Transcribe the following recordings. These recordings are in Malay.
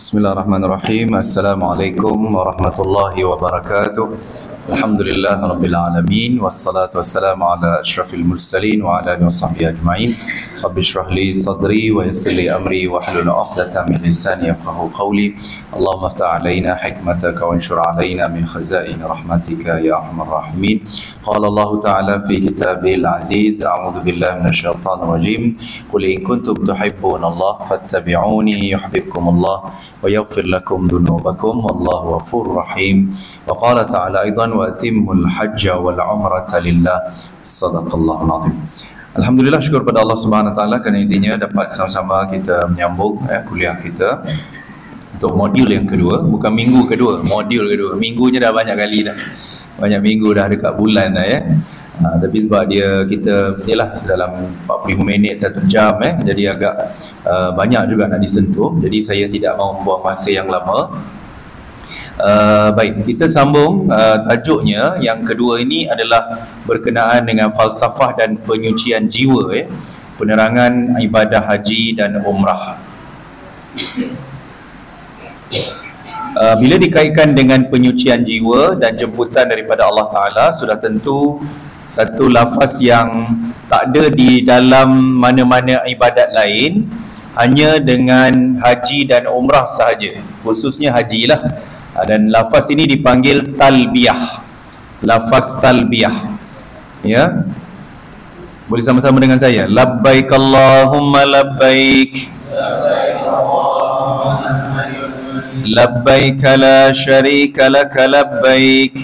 Bismillahirrahmanirrahim. Assalamualaikum warahmatullahi wabarakatuh. Alhamdulillah rabbil alamin, wassalatu wassalamu ala asyrafil mursalin wa ala alihi washabbihi ajma'in. Rabbi shrah li sadri wa yassir li amri wa hlul 'uqdatam min lisani yafqahu qawli. Allahumma iftah 'alaina hikmataka wa anshur 'alaina min khazain rahmatika ya arhamar rahimin. Qala Allah ta'ala fi kitabil aziz, a'udzu billahi minasyaitonir rajim. Qul in kuntum tuhibbunallaha fattabi'uni yuhibbukumullah wa yaghfir lakum dhunubakum wallahu ghafurur rahim. Wa qala ta'ala aidan wa atimmul hajja wal umrata lillah. Sadaqallahul azim. Alhamdulillah, syukur pada Allah Subhanahu wa taala kerana izinnya dapat sama-sama kita menyambung kuliah kita untuk modul yang kedua, bukan minggu kedua, modul kedua. Minggunya dah banyak kali dah. Banyak minggu dah, dekat bulan dah ya. Tapi sebab kita yalah dalam 45 minit 1 jam jadi agak banyak juga nak disentuh. Jadi saya tidak mahu membuang masa yang lama. Baik, kita sambung. Tajuknya yang kedua ini adalah berkenaan dengan falsafah dan penyucian jiwa, penerangan ibadah haji dan umrah. Bila dikaitkan dengan penyucian jiwa dan jemputan daripada Allah Ta'ala, sudah tentu satu lafaz yang tak ada di dalam mana-mana ibadat lain, hanya dengan haji dan umrah sahaja, khususnya hajilah. Dan lafaz ini dipanggil talbiyah, lafaz talbiyah, ya. Boleh sama-sama dengan saya. Labbaik Allahumma labbaik, labbaik la syarika laka labbaik,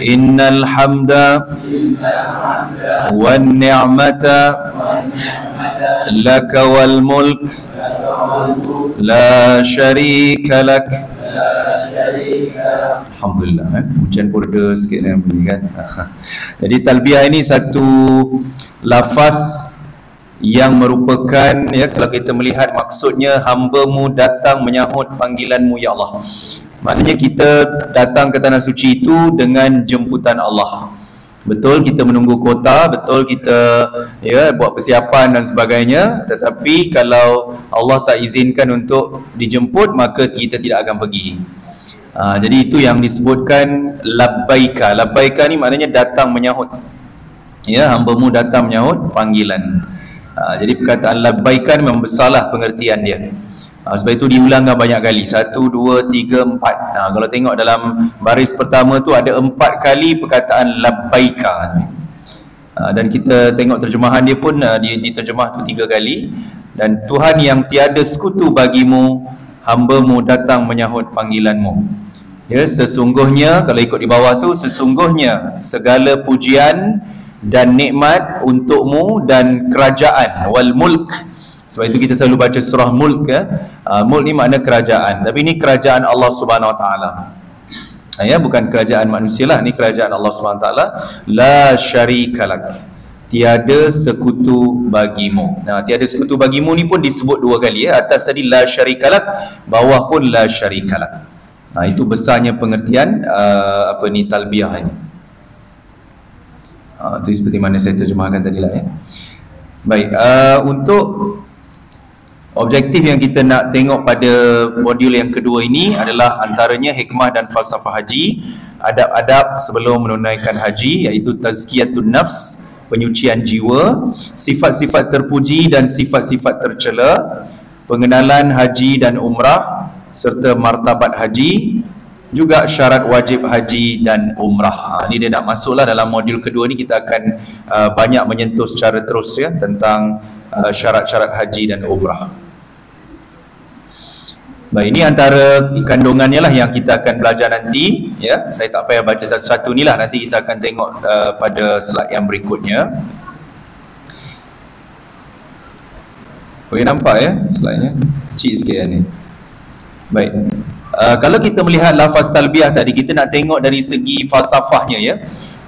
innal hamda wan ni'mata laka wal mulk la syarika lak. Alhamdulillah, hujan purda sikit kan. Jadi talbiyah ini satu lafaz yang merupakan, ya, kalau kita melihat maksudnya, hamba-Mu datang menyahut panggilan-Mu ya Allah. Maknanya kita datang ke tanah suci itu dengan jemputan Allah. Betul kita menunggu kota, betul kita buat persiapan dan sebagainya, tetapi kalau Allah tak izinkan untuk dijemput, maka kita tidak akan pergi. Jadi itu yang disebutkan labbaika. Labbaika ni maknanya datang menyahut, ya, hamba-Mu datang menyahut panggilan. Jadi perkataan labbaika memang besarlah pengertian dia. Sebab itu diulangkan banyak kali. 1, 2, 3, 4. Kalau tengok dalam baris pertama tu ada 4 kali perkataan labbaika. Dan kita tengok terjemahan dia pun diterjemah tu 3 kali. Dan Tuhan yang tiada sekutu bagimu, hamba-Mu datang menyahut panggilan-Mu. Ya, sesungguhnya, kalau ikut di bawah tu, sesungguhnya segala pujian dan nikmat untukmu dan kerajaan, wal mulk. Sebab itu kita selalu baca surah mulk, mulk ni makna kerajaan, tapi ini kerajaan Allah Subhanahu Wa Taala, ya, bukan kerajaan manusia lah, ni kerajaan Allah Subhanahu Wa Taala. La syarikalak, tiada sekutu bagimu. Tiada sekutu bagimu ni pun disebut 2 kali, ya. Atas tadi la syarikalak, bawah pun la syarikalak. Itu besarnya pengertian talbiyah ni. Itu seperti mana saya terjemahkan tadi lah, ya. Baik, untuk objektif yang kita nak tengok pada modul yang kedua ini adalah antaranya hikmah dan falsafah haji, adab-adab sebelum menunaikan haji, iaitu tazkiyatun nafs, penyucian jiwa, sifat-sifat terpuji dan sifat-sifat tercela, pengenalan haji dan umrah serta martabat haji, juga syarat wajib haji dan umrah. Ini dia nak masuklah dalam modul kedua ni, kita akan banyak menyentuh secara terus, ya, tentang syarat-syarat haji dan umrah. Baik, ini antara kandungannya lah yang kita akan belajar nanti, ya. Saya tak payah baca satu-satu ni lah, nanti kita akan tengok pada slide yang berikutnya. Boleh nampak ya slide-nya? Kecil sikit ni. Baik. Kalau kita melihat lafaz talbiyah tadi, kita nak tengok dari segi falsafahnya ya.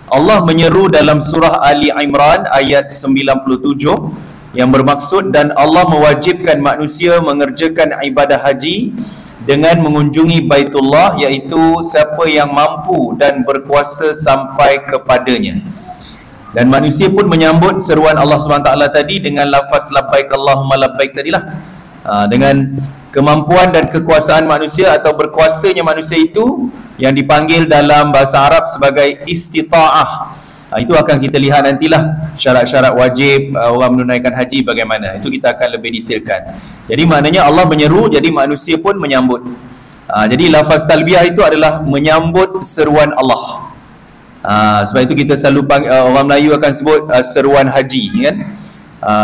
Allah menyeru dalam surah Ali Imran ayat 97 yang bermaksud, dan Allah mewajibkan manusia mengerjakan ibadah haji dengan mengunjungi Baitullah, iaitu siapa yang mampu dan berkuasa sampai kepadanya. Dan manusia pun menyambut seruan Allah SWT tadi dengan lafaz labbaik Allahumma labbaik tadilah. Dengan kemampuan dan kekuasaan manusia atau berkuasanya manusia itu, yang dipanggil dalam bahasa Arab sebagai istita'ah. Itu akan kita lihat nantilah syarat-syarat wajib orang menunaikan haji bagaimana. Itu kita akan lebih detailkan. Jadi maknanya Allah menyeru, jadi manusia pun menyambut. Jadi lafaz talbiyah itu adalah menyambut seruan Allah. Sebab itu kita selalu panggil, orang Melayu akan sebut seruan haji kan.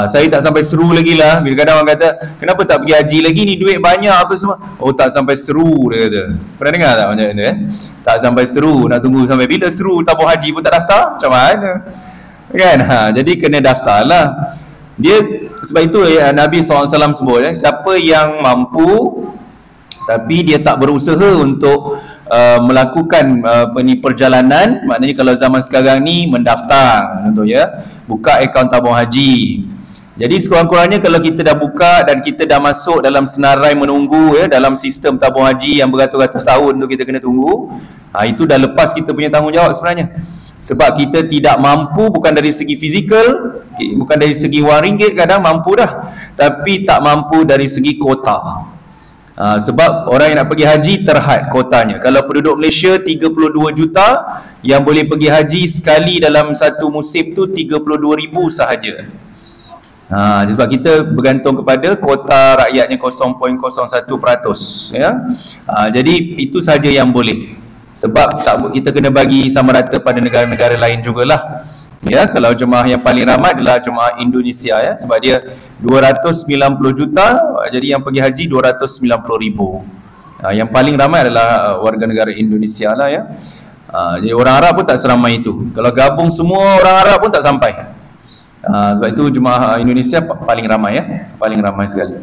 Saya tak sampai seru lagi lah. Bila kadang orang kata, kenapa tak pergi haji lagi, ni duit banyak apa semua. Oh, tak sampai seru, dia kata. Pernah dengar tak macam itu kan? Tak sampai seru, nak tunggu sampai bila seru tabung haji pun tak daftar, macam mana kan? Jadi kena daftar lah dia. Sebab itu Nabi SAW sebut siapa yang mampu tapi dia tak berusaha untuk melakukan perjalanan, maknanya kalau zaman sekarang ni mendaftar contoh ya, buka akaun tabung haji. Jadi sekurang-kurangnya kalau kita dah buka dan kita dah masuk dalam senarai menunggu ya, dalam sistem tabung haji yang beratus-ratus tahun tu kita kena tunggu, itu dah lepas kita punya tanggungjawab sebenarnya. Sebab kita tidak mampu, bukan dari segi fizikal, bukan dari segi wang ringgit, kadang mampu dah, tapi tak mampu dari segi kota. Sebab orang yang nak pergi haji terhad kotanya. Kalau penduduk Malaysia 32 juta, yang boleh pergi haji sekali dalam satu musim tu 32,000 sahaja. Sebab kita bergantung kepada kota rakyatnya 0.01% ya. Jadi itu saja yang boleh. Sebab tak, kita kena bagi sama rata pada negara-negara lain jugalah. Ya, kalau jemaah yang paling ramai adalah jemaah Indonesia ya, sebab dia 290 juta, jadi yang pergi haji 290,000. Yang paling ramai adalah warga negara Indonesia lah ya. Jadi orang Arab pun tak seramai itu. Kalau gabung semua orang Arab pun tak sampai. Sebab itu jemaah Indonesia paling ramai ya, paling ramai sekali.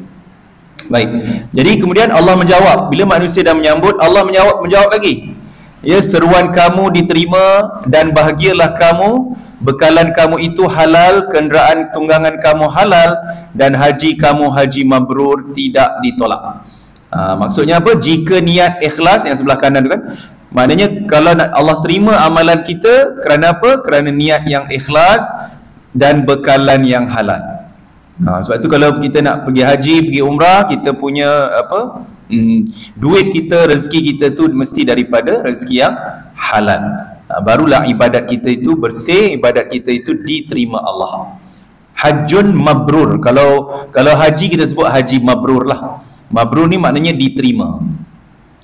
Baik. Jadi kemudian Allah menjawab, bila manusia dah menyambut, Allah menjawab lagi. Ya, seruan kamu diterima dan bahagialah kamu, bekalan kamu itu halal, kenderaan tunggangan kamu halal, dan haji kamu haji mabrur, tidak ditolak. Maksudnya apa? Jika niat ikhlas, yang sebelah kanan tu kan, maknanya kalau Allah terima amalan kita, kerana apa? Kerana niat yang ikhlas dan bekalan yang halal. Sebab itu kalau kita nak pergi haji, pergi umrah, kita punya apa? Duit kita, rezeki kita tu mesti daripada rezeki yang halal. Barulah ibadat kita itu bersih, ibadat kita itu diterima Allah. Hajjun mabrur. Kalau haji kita sebut haji mabrur lah. Mabrur ni maknanya diterima.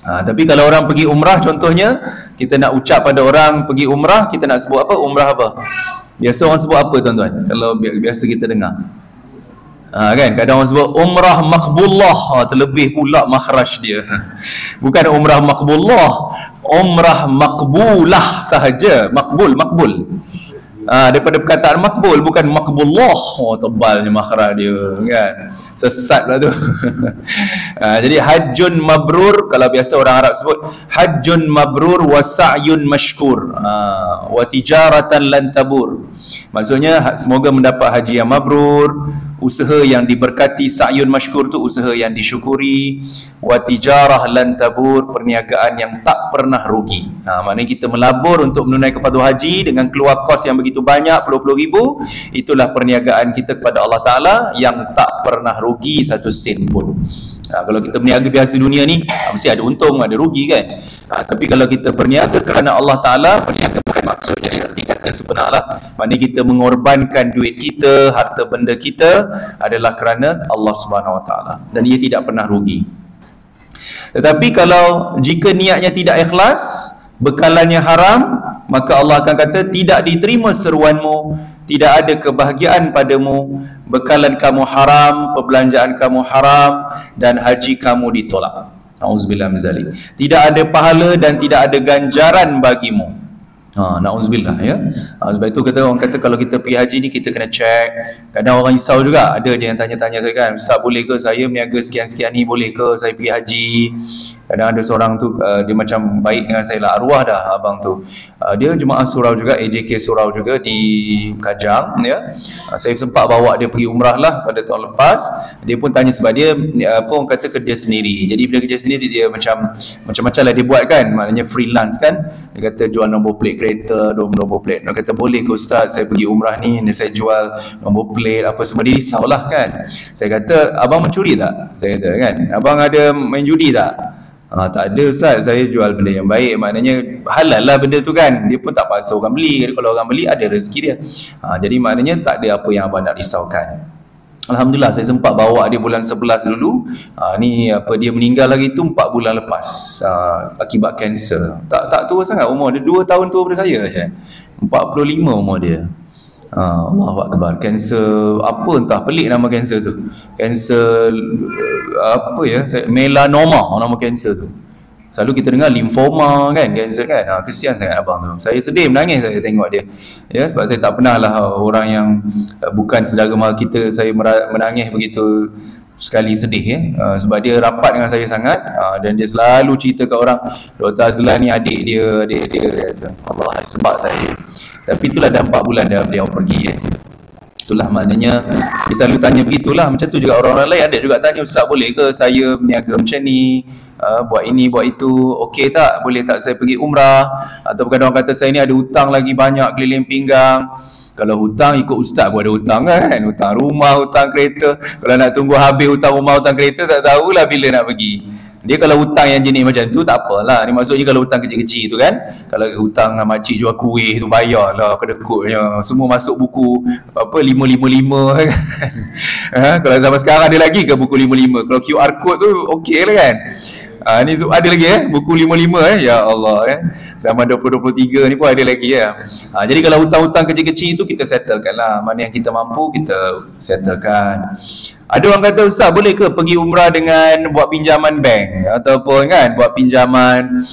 Tapi kalau orang pergi umrah contohnya, kita nak ucap pada orang pergi umrah, kita nak sebut apa? Umrah apa? Biasa orang sebut apa tuan-tuan? Kalau biasa kita dengar, kan kadang orang sebut umrah maqbullah, terlebih pula makhraj dia. Bukan umrah maqbullah, umrah maqbulah sahaja. Maqbul daripada perkataan maqbul, bukan maqbullah. Tebalnya makhraj dia kan, sesat lah tu. Jadi hajjun mabrur, kalau biasa orang Arab sebut hajjun mabrur wa sa'yun mashkur, wa tijaratan lan tabur. Maksudnya semoga mendapat haji yang mabrur, usaha yang diberkati, sa'yun mashkur tu usaha yang disyukuri, wa tijarah lan tabur, perniagaan yang tak pernah rugi. Maknanya kita melabur untuk menunaikan fardu haji dengan keluar kos yang begitu banyak, puluh-puluh ribu. Itulah perniagaan kita kepada Allah Ta'ala yang tak pernah rugi satu sen pun. Kalau kita berniaga biasa dunia ni, mesti ada untung, ada rugi kan. Tapi kalau kita berniaga kerana Allah Ta'ala, berniaga bukan maksudnya arti kata sebenarlah, maknanya kita mengorbankan duit kita, harta benda kita adalah kerana Allah Subhanahu Wa Ta'ala, dan ia tidak pernah rugi. Tetapi kalau jika niatnya tidak ikhlas, bekalannya haram, maka Allah akan kata tidak diterima seruanmu, tidak ada kebahagiaan padamu, bekalan kamu haram, perbelanjaan kamu haram, dan haji kamu ditolak. Auzubillah min zalik. Tidak ada pahala dan tidak ada ganjaran bagimu. Na'udzubillah ya. Sebab itu orang kata kalau kita pergi haji ni kita kena check. Kadang orang risau juga, ada je yang tanya-tanya saya kan, Ustaz boleh ke saya meniaga sekian-sekian ni, boleh ke saya pergi haji? Kadang ada seorang tu dia macam baik dengan saya lah, arwah dah abang tu. Dia jemaah surau juga, AJK surau juga di Kajang ya. Saya sempat bawa dia pergi umrah lah pada tahun lepas. Dia pun tanya sebab dia orang kata kerja sendiri. Jadi bila kerja sendiri dia macam-macam lah dia buat kan, maknanya freelance kan. Dia kata jual nombor plate kereta, nombor plate. Dia kata boleh ke Ustaz saya pergi umrah ni, saya jual nombor plate apa semua. Dia risau lah kan. Saya kata abang mencuri tak? Saya kata kan, abang ada main judi tak? Tak ada Ustaz, saya jual benda yang baik. Maknanya halal lah benda tu kan. Dia pun tak paksa orang beli. Kalau orang beli ada rezeki dia. Jadi maknanya tak ada apa yang abang nak risaukan. Alhamdulillah saya sempat bawa dia bulan 11 dulu. Ni dia meninggal lagi tu 4 bulan lepas akibat kanser. Tak tua sangat umur dia, 2 tahun tua daripada saya je. 45 umur dia. Allahu Akbar. Kanser apa entah, pelik nama kanser tu. Kanser apa ya? Melanoma nama kanser tu. Selalu kita dengar limfoma kan, kanser kan. Kesian sangat abang tu. Saya sedih menangis saya tengok dia. Ya, sebab saya tak pernah lah orang yang bukan saudara mara kita saya menangis begitu sekali sedih ya. Sebab dia rapat dengan saya sangat, dan dia selalu cerita ke orang, Dr. Azlan ni adik dia Allah sebab saya. Tapi itulah dah 4 bulan dah beliau pergi ya. Itulah maknanya dia selalu tanya begitulah. Macam tu juga orang-orang lain ada juga tanya, Ustaz boleh ke saya berniaga macam ni, buat ini buat itu, okey tak, boleh tak saya pergi umrah? Atau kadang orang kata saya ni ada hutang lagi banyak keliling pinggang. Kalau hutang ikut Ustaz pun ada hutang kan, hutang rumah, hutang kereta. Kalau nak tunggu habis hutang rumah, hutang kereta tak tahulah bila nak pergi. Dia kalau hutang yang jenis macam tu tak apalah. Ni maksudnya kalau hutang kecil-kecil tu kan, kalau hutang makcik jual kuih tu bayarlah kedekutnya. Semua masuk buku 555 kan. Kalau zaman sekarang ada lagi ke buku 55? Kalau QR code tu okey lah kan. Ni ada lagi buku 55 ya Allah zaman 2023 ni pun ada lagi ya. Jadi kalau hutang-hutang kecil-kecil tu kita settlekan lah, mana yang kita mampu kita settlekan. Ada orang kata, Ustaz boleh ke pergi umrah dengan buat pinjaman bank ataupun kan buat pinjaman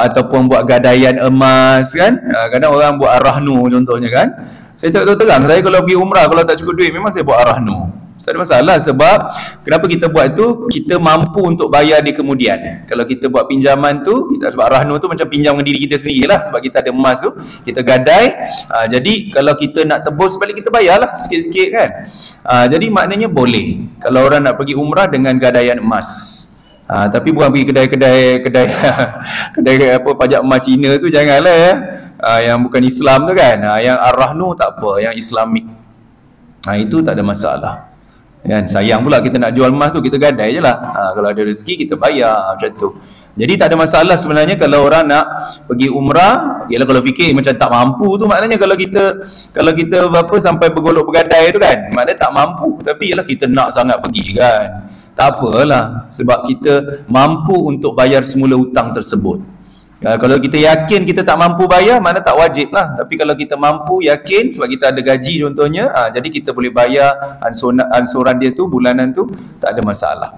ataupun buat gadaian emas kan. Kadang orang buat arahnu contohnya kan. Saya tak tahu terang, saya kalau pergi umrah kalau tak cukup duit memang saya buat arahnu. Tak ada masalah, sebab kenapa kita buat tu, kita mampu untuk bayar di kemudian. Kalau kita buat pinjaman tu, sebab rahnu tu macam pinjam dengan diri kita sendiri lah, sebab kita ada emas tu, kita gadai. Jadi kalau kita nak tebus balik, kita bayarlah sikit-sikit kan. Jadi maknanya boleh kalau orang nak pergi umrah dengan gadaian emas. Tapi bukan pergi kedai apa pajak emas Cina tu, janganlah ya. Yang bukan Islam tu kan. Yang ar-rahnu tak apa, yang Islamik. Itu tak ada masalah. Kan, sayang pula kita nak jual emas tu, kita gadai je lah. Kalau ada rezeki kita bayar macam tu. Jadi tak ada masalah sebenarnya kalau orang nak pergi umrah. Ialah kalau fikir macam tak mampu tu, maknanya kalau kita sampai bergolok bergadai tu kan, maknanya tak mampu. Tapi ialah kita nak sangat pergi kan, tak apalah, sebab kita mampu untuk bayar semula hutang tersebut. Kalau kita yakin kita tak mampu bayar, mana tak wajib lah. Tapi kalau kita mampu, yakin, sebab kita ada gaji contohnya, jadi kita boleh bayar ansuran dia tu, bulanan tu, tak ada masalah.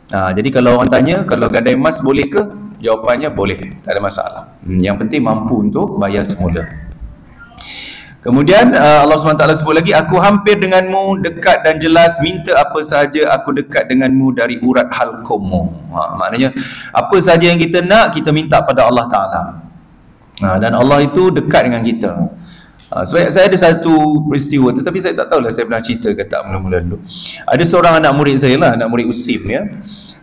Jadi kalau orang tanya, kalau gadai emas boleh ke? Jawapannya boleh, tak ada masalah. Yang penting mampu untuk bayar semula. Kemudian Allah SWT sebut lagi, aku hampir denganmu, dekat dan jelas, minta apa sahaja aku dekat denganmu dari urat halqummu. Maknanya apa sahaja yang kita nak, kita minta pada Allah Ta'ala. Dan Allah itu dekat dengan kita. Sebab saya ada satu peristiwa tu, tapi saya tak tahulah saya pernah cerita ke tak mula-mula dulu. Ada seorang anak murid saya lah, anak murid Usim ya.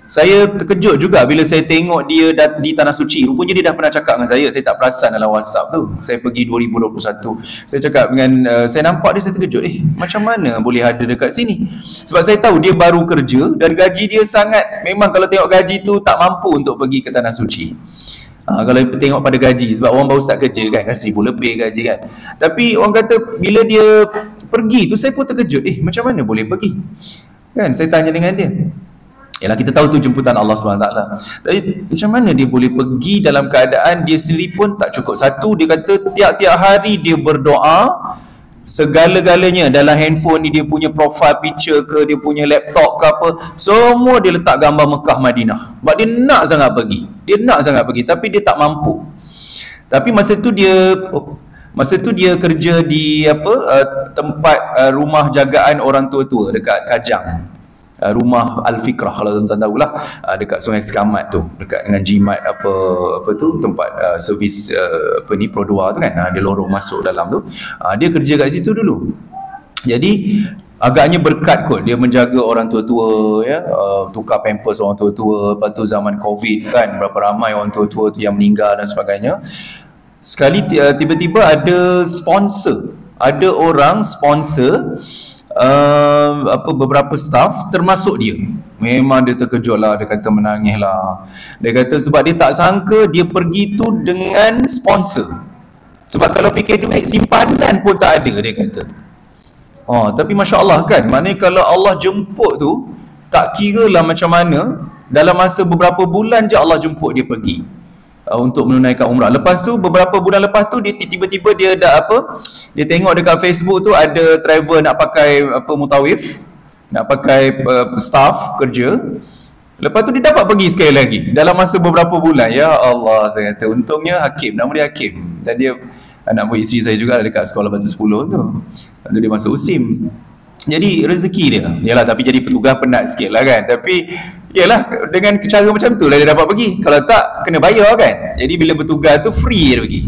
Saya terkejut juga bila saya tengok dia di Tanah Suci. Rupanya dia dah pernah cakap dengan saya tak perasan dalam WhatsApp tu. Saya pergi 2021. Saya cakap dengan, saya nampak dia, saya terkejut. Macam mana boleh ada dekat sini? Sebab saya tahu dia baru kerja dan gaji dia sangat, memang kalau tengok gaji tu tak mampu untuk pergi ke Tanah Suci. Kalau tengok pada gaji, sebab orang baru start kerja kan 1,000 lebih gaji kan. Tapi orang kata bila dia pergi tu, saya pun terkejut. Macam mana boleh pergi? Kan, saya tanya dengan dia. Yalah, kita tahu tu jemputan Allah SWT. Tapi macam mana dia boleh pergi dalam keadaan dia sendiri pun tak cukup. Satu, dia kata tiap-tiap hari dia berdoa, segala-galanya dalam handphone ni, dia punya profile picture ke, dia punya laptop ke apa, semua dia letak gambar Mekah Madinah. Sebab dia nak sangat pergi. Dia nak sangat pergi, tapi dia tak mampu. Tapi masa tu dia kerja di tempat rumah jagaan orang tua-tua dekat Kajang. Rumah Al-Fikrah, kalau tuan-tuan tahulah, dekat Sungai Sekamat tu, dekat dengan Jimat apa tu, tempat servis Pro2 tu kan. Dia lorong masuk dalam tu. Dia kerja kat situ dulu. Jadi agaknya berkat kot dia menjaga orang tua-tua, ya, tukar pampers orang tua-tua. Lepas tu zaman Covid kan, berapa ramai orang tua-tua tu yang meninggal dan sebagainya. Sekali tiba-tiba ada sponsor, ada orang sponsor beberapa staff, termasuk dia. Memang dia terkejut lah, dia kata menangis lah. Dia kata sebab dia tak sangka dia pergi tu dengan sponsor. Sebab kalau fikir duit simpanan pun tak ada, dia kata. Tapi Masya Allah kan, maknanya kalau Allah jemput tu, tak kira lah macam mana, dalam masa beberapa bulan je Allah jemput dia pergi untuk menunaikan umrah. Lepas tu beberapa bulan lepas tu dia tiba-tiba dia dia tengok dekat Facebook tu ada travel nak pakai mutawif, nak pakai staff kerja. Lepas tu dia dapat pergi sekali lagi dalam masa beberapa bulan. Ya Allah, saya kata untungnya Hakim, nama dia Hakim, dan dia anak buah isteri saya juga dekat sekolah Batu 10 tu. Lepas tu dia masuk USIM. Jadi rezeki dia. Yalah, tapi jadi petugas penat sikit lah kan. Tapi yalah, dengan cara macam tu lah dia dapat pergi. Kalau tak, kena bayar kan. Jadi bila bertugas tu free dia pergi.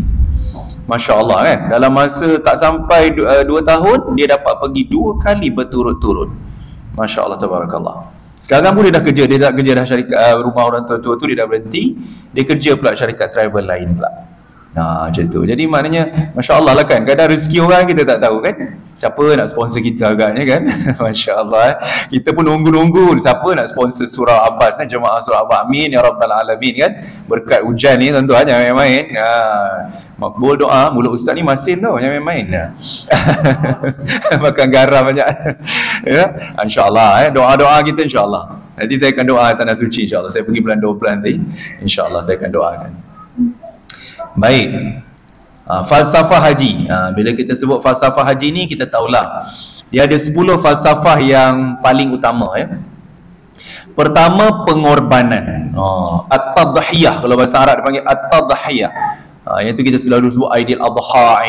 Masya Allah kan. Dalam masa tak sampai 2 tahun, dia dapat pergi 2 kali berturut-turut. Masya Allah, tabarakallah. Sekarang pun dia dah kerja. Dia tak kerja dah syarikat rumah orang tua-tua tu, dia dah berhenti. Dia kerja pula syarikat travel lain pula. Macam tu. Jadi maknanya Masya Allah lah kan. Kadang rezeki orang kita tak tahu kan. Siapa nak sponsor kita agaknya kan. Masya Allah. Kita pun nunggu-nunggu siapa nak sponsor surah Abbas, jemaah surah Abbas. Amin ya Rabbal Alamin kan. Berkat hujan ni tuan-tuan, jangan main-main. Makbul doa. Mulut ustaz ni masin tau, jangan main-main. Makan garam banyak. Ya? InsyaAllah doa-doa kita insyaAllah. Nanti saya akan doa tanah suci insyaAllah. Saya pergi bulan 12 nanti, insyaAllah saya akan doakan. Baik. Falsafah haji. Bila kita sebut falsafah haji ni, kita tahulah dia ada 10 falsafah yang paling utama ya. Pertama, pengorbanan. At-tadhiyah, kalau bahasa Arab dipanggil at-tadhiyah. Yang tu kita selalu sebut Idul Adha.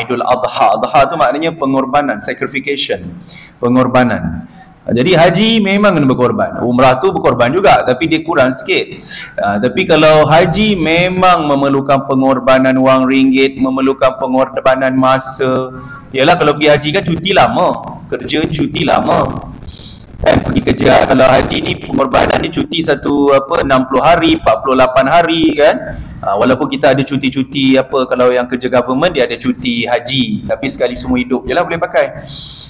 Adha tu maknanya pengorbanan, sacrification, pengorbanan. Jadi haji memang kena berkorban. Umrah tu berkorban juga, tapi dia kurang sikit. Tapi kalau haji memang memerlukan pengorbanan wang ringgit, memerlukan pengorbanan masa. Yalah, kalau pergi haji kan cuti lama, kerja cuti lama kan, pergi kerja. Kalau haji ni pengorbanan ni cuti 60 hari, 48 hari kan. Walaupun kita ada cuti-cuti kalau yang kerja government dia ada cuti haji, tapi sekali semua hidup je lah boleh pakai.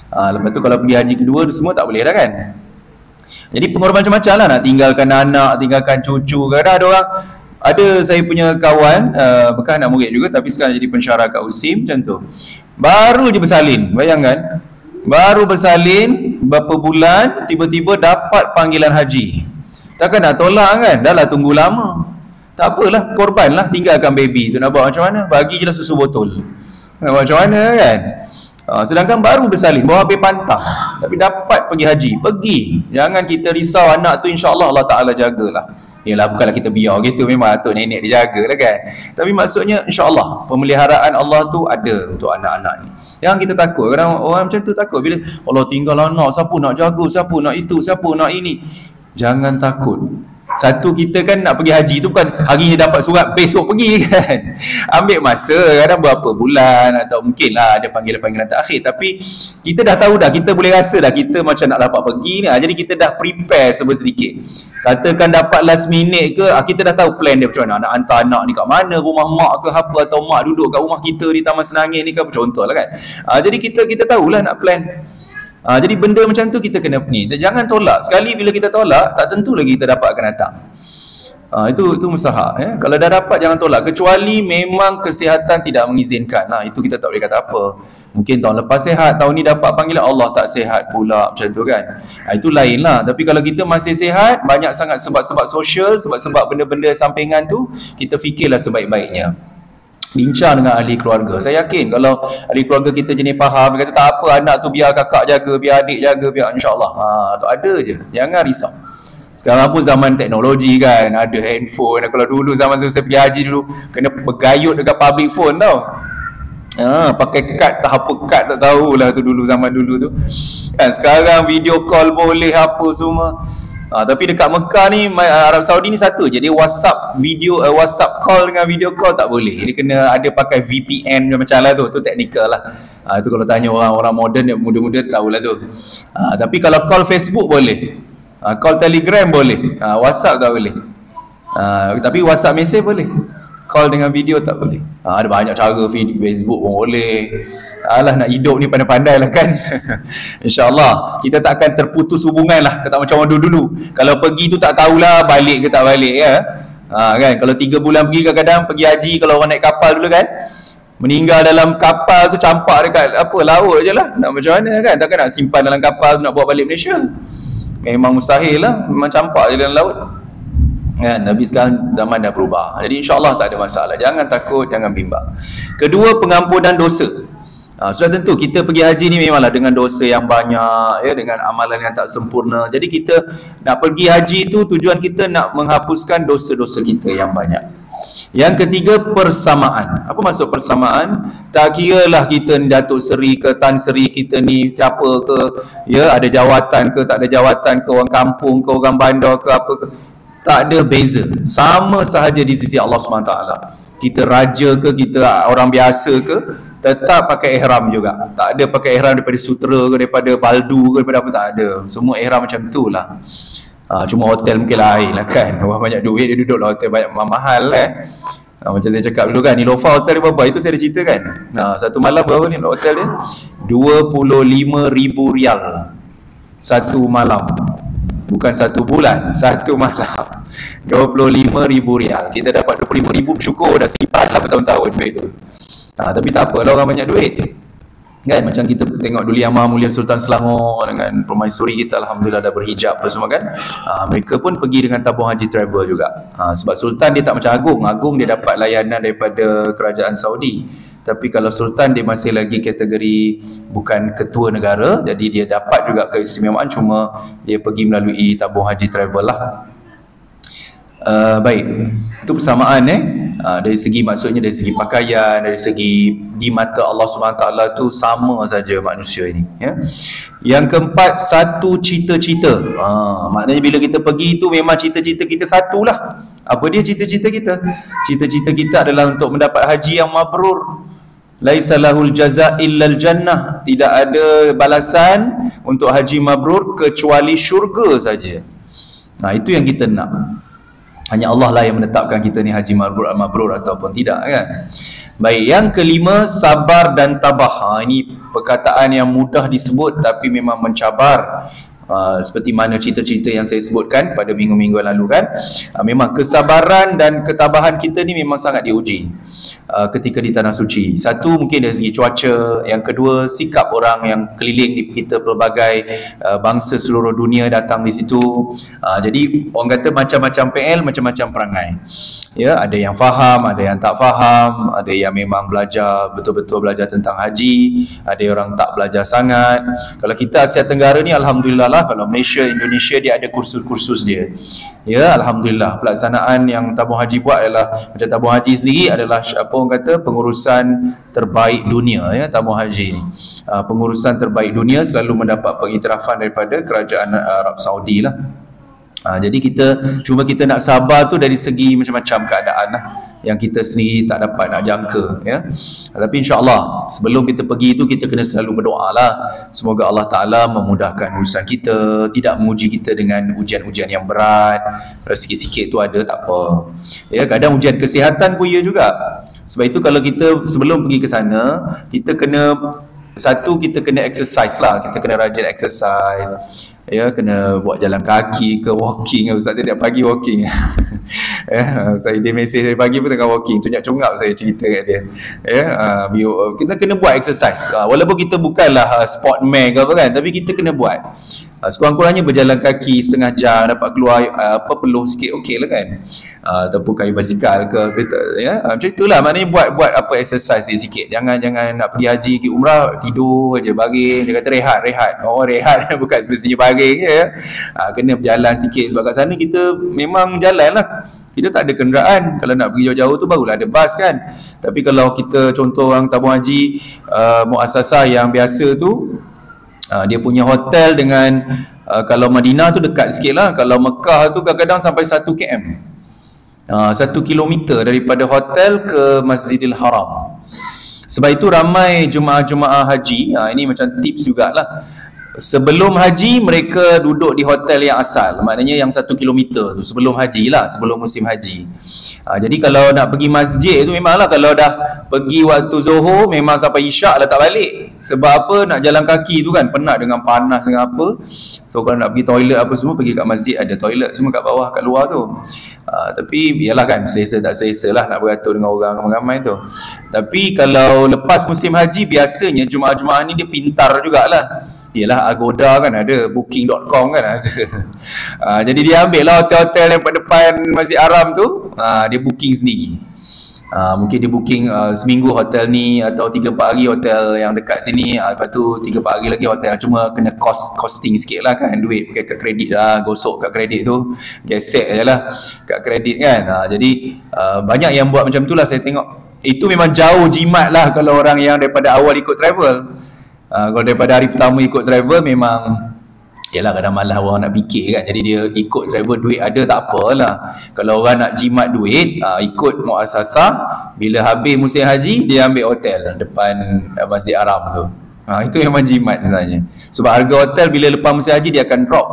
Lepas tu kalau pergi haji kedua tu semua tak boleh dah kan. Jadi pengorbanan macam-macam lah, nak tinggalkan anak, tinggalkan cucu. Kadang ada saya punya kawan bekas anak murid juga, tapi sekarang jadi pensyarah kat USIM macam tu. Baru je bersalin, bayangkan, baru bersalin berapa bulan tiba-tiba dapat panggilan haji. Takkan nak tolak kan, dah lah tunggu lama. Tak apalah, korban lah, tinggalkan baby tu. Nak buat macam mana? Bagi je lah susu botol. Nak buat macam mana kan. Sedangkan baru bersalin, bawa habis pantang, tapi dapat pergi haji. Pergi. Jangan kita risau anak tu, insyaAllah Allah Ta'ala jagalah. Yalah, bukanlah kita biar gitu, memang atuk nenek dia jagalah kan. Tapi maksudnya insyaAllah pemeliharaan Allah tu ada untuk anak-anak ni. Yang kita takut, kadang orang macam tu takut bila Allah tinggal anak, siapa nak jaga, siapa nak itu, siapa nak ini. Jangan takut. Satu, kita kan nak pergi haji tu bukan hari ni dapat surat besok pergi kan. Ambil masa, kadang berapa bulan, atau mungkin lah ada panggilan-panggilan terakhir. Tapi kita dah tahu dah, kita boleh rasa dah kita macam nak dapat pergi ni. Jadi kita dah prepare sedikit. Katakan dapat last minute ke, kita dah tahu plan dia macam mana. Nak hantar anak ni kat mana, rumah mak ke apa, atau mak duduk kat rumah kita di Taman Senangin ni ke, contoh lah kan. Jadi kita tahulah nak plan. Jadi benda macam tu kita kena ni. Jangan tolak. Sekali bila kita tolak, tak tentu lagi kita dapat akan datang. Itu mustahak ya. Kalau dah dapat, jangan tolak, kecuali memang kesihatan tidak mengizinkan. Itu kita tak boleh kata apa. Mungkin tahun lepas sihat, tahun ni dapat panggilan, Allah tak sihat pula, macam tu kan. Itu lain lah. Tapi kalau kita masih sihat, banyak sangat sebab-sebab sosial, sebab-sebab benda-benda sampingan tu, kita fikirlah sebaik-baiknya. Bincang dengan ahli keluarga. Saya yakin kalau ahli keluarga kita jenis faham, dia kata tak apa, anak tu biar kakak jaga, biar adik jaga, biar insyaAllah. Tu ada je, jangan risau. Sekarang pun zaman teknologi kan, ada handphone. Kalau dulu zaman saya pergi haji dulu, kena bergayut dekat public phone tau. Pakai kad, tak apa kad tak tahulah tu dulu, zaman dulu tu kan. Sekarang video call boleh apa semua. Tapi dekat Mekah ni, Arab Saudi ni satu je, dia WhatsApp video, WhatsApp call dengan video call tak boleh. Dia kena ada pakai VPN macam lah tu teknikal lah. Tu kalau tanya orang-orang moden, muda-muda tahulah tu. Tapi kalau call Facebook boleh, call Telegram boleh, WhatsApp tak boleh. Tapi WhatsApp message boleh, call dengan video tak boleh. Ada banyak cara, Facebook pun boleh. Alah, nak hidup ni pandai-pandai lah kan. InsyaAllah kita tak akan terputus hubungan lah. Tak macam orang dulu. Kalau pergi tu tak tahulah balik ke tak balik ya. Kan, kalau 3 bulan pergi, kadang-kadang pergi haji, kalau orang naik kapal dulu kan, meninggal dalam kapal tu campak dekat laut je lah. Nak macam mana kan, takkan nak simpan dalam kapal tu nak bawa balik Malaysia. Memang mustahil lah, memang campak je dalam laut kan. Nabi sekarang zaman dah berubah, jadi insyaAllah tak ada masalah. Jangan takut, jangan bimbang. Kedua, pengampunan dosa. Sudah tentu kita pergi haji ni memanglah dengan dosa yang banyak ya, dengan amalan yang tak sempurna. Jadi kita nak pergi haji tu tujuan kita nak menghapuskan dosa-dosa kita yang banyak. Yang ketiga, persamaan. Apa maksud persamaan? Tak kira lah kita ni Datuk Seri ke Tan Seri, kita ni siapa ke ya, ada jawatan ke tak ada jawatan ke, orang kampung ke orang bandar ke apa ke, tak ada beza, sama sahaja di sisi Allah SWT. Kita raja ke, kita orang biasa ke, tetap pakai ihram juga. Tak ada pakai ihram daripada sutera ke, daripada baldu ke, daripada apa, tak ada. Semua ihram macam tu lah. Cuma hotel mungkin lain lah kan. Orang banyak duit, dia duduk lah hotel banyak mahal macam saya cakap dulu kan, Nilofa hotel dia berapa? Itu saya ada cerita kan. Satu malam berapa ni hotel dia? 25,000 rial satu malam. Bukan satu bulan, satu malam. 25,000 rial. Kita dapat 25,000, bersyukur, dah simpan lah bertahun-tahun duit tu. Tapi tak apalah, orang banyak duit kan. Macam kita tengok dulu Yang Maha Mulia Sultan Selangor dengan permaisuri kita, alhamdulillah dah berhijab apa semua kan. Mereka pun pergi dengan tabung haji travel juga. Sebab Sultan dia tak macam Agung dia dapat layanan daripada kerajaan Saudi. Tapi kalau Sultan dia masih lagi kategori bukan ketua negara, jadi dia dapat juga keistimewaan, cuma dia pergi melalui tabung haji travel lah. Baik, itu persamaan dari segi, maksudnya dari segi pakaian, dari segi di mata Allah SWT tu sama saja manusia ini ya. Yang keempat, satu cita-cita. Maknanya bila kita pergi tu memang cita-cita kita satulah. Apa dia cita-cita kita? Cita-cita kita adalah untuk mendapat haji yang mabrur. Laisa lahul jaza illal jannah. Tidak ada balasan untuk haji mabrur kecuali syurga saja. Itu yang kita nak. Hanya Allah lah yang menetapkan kita ni haji mabrur ataupun tidak kan. Baik, yang kelima, sabar dan tabah. Ini perkataan yang mudah disebut tapi memang mencabar. Seperti mana cerita-cerita yang saya sebutkan pada minggu-minggu lalu kan. Memang kesabaran dan ketabahan kita ni memang sangat diuji ketika di Tanah Suci. Satu, mungkin dari segi cuaca. Yang kedua, sikap orang yang keliling di kita, pelbagai bangsa seluruh dunia datang di situ. Jadi orang kata macam-macam PL, macam-macam perangai ya. Ada yang faham, ada yang tak faham, ada yang memang belajar, betul-betul belajar tentang haji, ada orang tak belajar sangat. Kalau kita Asia Tenggara ni alhamdulillah lah, kalau Malaysia, Indonesia dia ada kursus-kursus dia ya, alhamdulillah. Pelaksanaan yang tabung haji buat adalah macam tabung haji sendiri adalah apa orang kata pengurusan terbaik dunia ya. Tabung haji ni pengurusan terbaik dunia, selalu mendapat pengiktirafan daripada kerajaan Arab Saudi lah. Jadi cuma kita nak sabar tu dari segi macam-macam keadaan lah yang kita sendiri tak dapat nak jangka ya. Tapi insyaAllah sebelum kita pergi tu kita kena selalu berdoa lah, semoga Allah Ta'ala memudahkan urusan kita, tidak menguji kita dengan ujian-ujian yang berat. Sikit-sikit tu ada, tak apa ya. Kadang ujian kesihatan pun ya juga. Sebab itu kalau kita sebelum pergi ke sana, kita kena exercise lah. Kita kena rajin exercise ya, kena buat jalan kaki ke walking. Ustaz tiap pagi walking saya dia mesej dari pagi pun tengah walking, cungap-cungap saya cerita kat dia ya. Kita kena buat exercise walaupun kita bukanlah sportman ke apa kan, tapi kita kena buat sekurang-kurangnya berjalan kaki setengah jam, dapat keluar peluh sikit, okey lah kan. Ataupun kayu basikal ke ya, macam itulah. Maknanya buat apa exercise sikit. Jangan nak pergi haji, pergi umrah tidur aja, baring. Dia kata rehat. Rehat bukan semestinya baring baring je. Kena berjalan sikit sebab kat sana kita memang jalan lah. Kita tak ada kenderaan. Kalau nak pergi jauh-jauh tu barulah ada bas kan. Tapi kalau kita contoh orang tabung haji muassasah yang biasa tu, dia punya hotel dengan kalau Madinah tu dekat sikit lah. Kalau Mekah tu kadang-kadang sampai 1 km, 1 kilometer daripada hotel ke Masjidil Haram. Sebab itu ramai jemaah-jemaah haji, ini macam tips jugalah, sebelum haji mereka duduk di hotel yang asal, maknanya yang 1 kilometer tu sebelum haji lah, sebelum musim haji. Jadi kalau nak pergi masjid tu memanglah kalau dah pergi waktu Zuhur memang sampai Isyak lah tak balik. Sebab apa? Nak jalan kaki tu kan penat dengan panas dengan apa. So kalau nak pergi toilet apa semua, pergi kat masjid ada toilet semua kat bawah, kat luar tu. Tapi yalah kan, selesa tak selesa lah nak beratur dengan orang ramai-ramai tu. Tapi kalau lepas musim haji, biasanya jemaah-jemaah ni dia pintar jugalah. Yalah, Agoda kan ada, booking.com kan ada. Jadi dia ambil lah hotel-hotel yang depan Masjid Haram tu, dia booking sendiri. Mungkin dia booking seminggu hotel ni, atau 3-4 hari hotel yang dekat sini, lepas tu 3-4 hari lagi hotel. Cuma kena costing sikit lah kan, duit pakai kad kredit lah, gosok kad kredit tu, gesek je lah kad kredit kan. Jadi banyak yang buat macam tu lah saya tengok. Itu memang jauh jimat lah kalau orang yang daripada awal ikut travel. Kalau daripada hari pertama ikut travel memang yalah kadang malas orang nak fikir kan. Jadi dia ikut travel, duit ada tak apalah. Kalau orang nak jimat duit, ikut muassasah, bila habis musim haji dia ambil hotel depan Masjid Haram tu. Itu memang jimat sebenarnya. Sebab harga hotel bila lepas musim haji dia akan drop.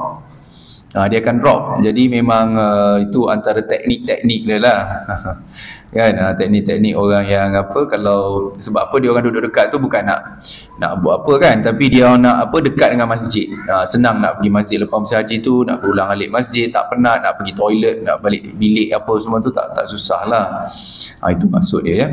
Dia akan drop. Jadi memang itu antara teknik-teknik dia lah. Kan, teknik-teknik orang yang apa, kalau sebab apa dia orang duduk dekat tu bukan nak buat apa kan, tapi dia nak apa, dekat dengan masjid. Senang nak pergi masjid lepas musim haji tu, nak berulang alik masjid, tak penat nak pergi toilet, nak balik bilik apa semua tu tak susah lah. Itu maksud dia ya.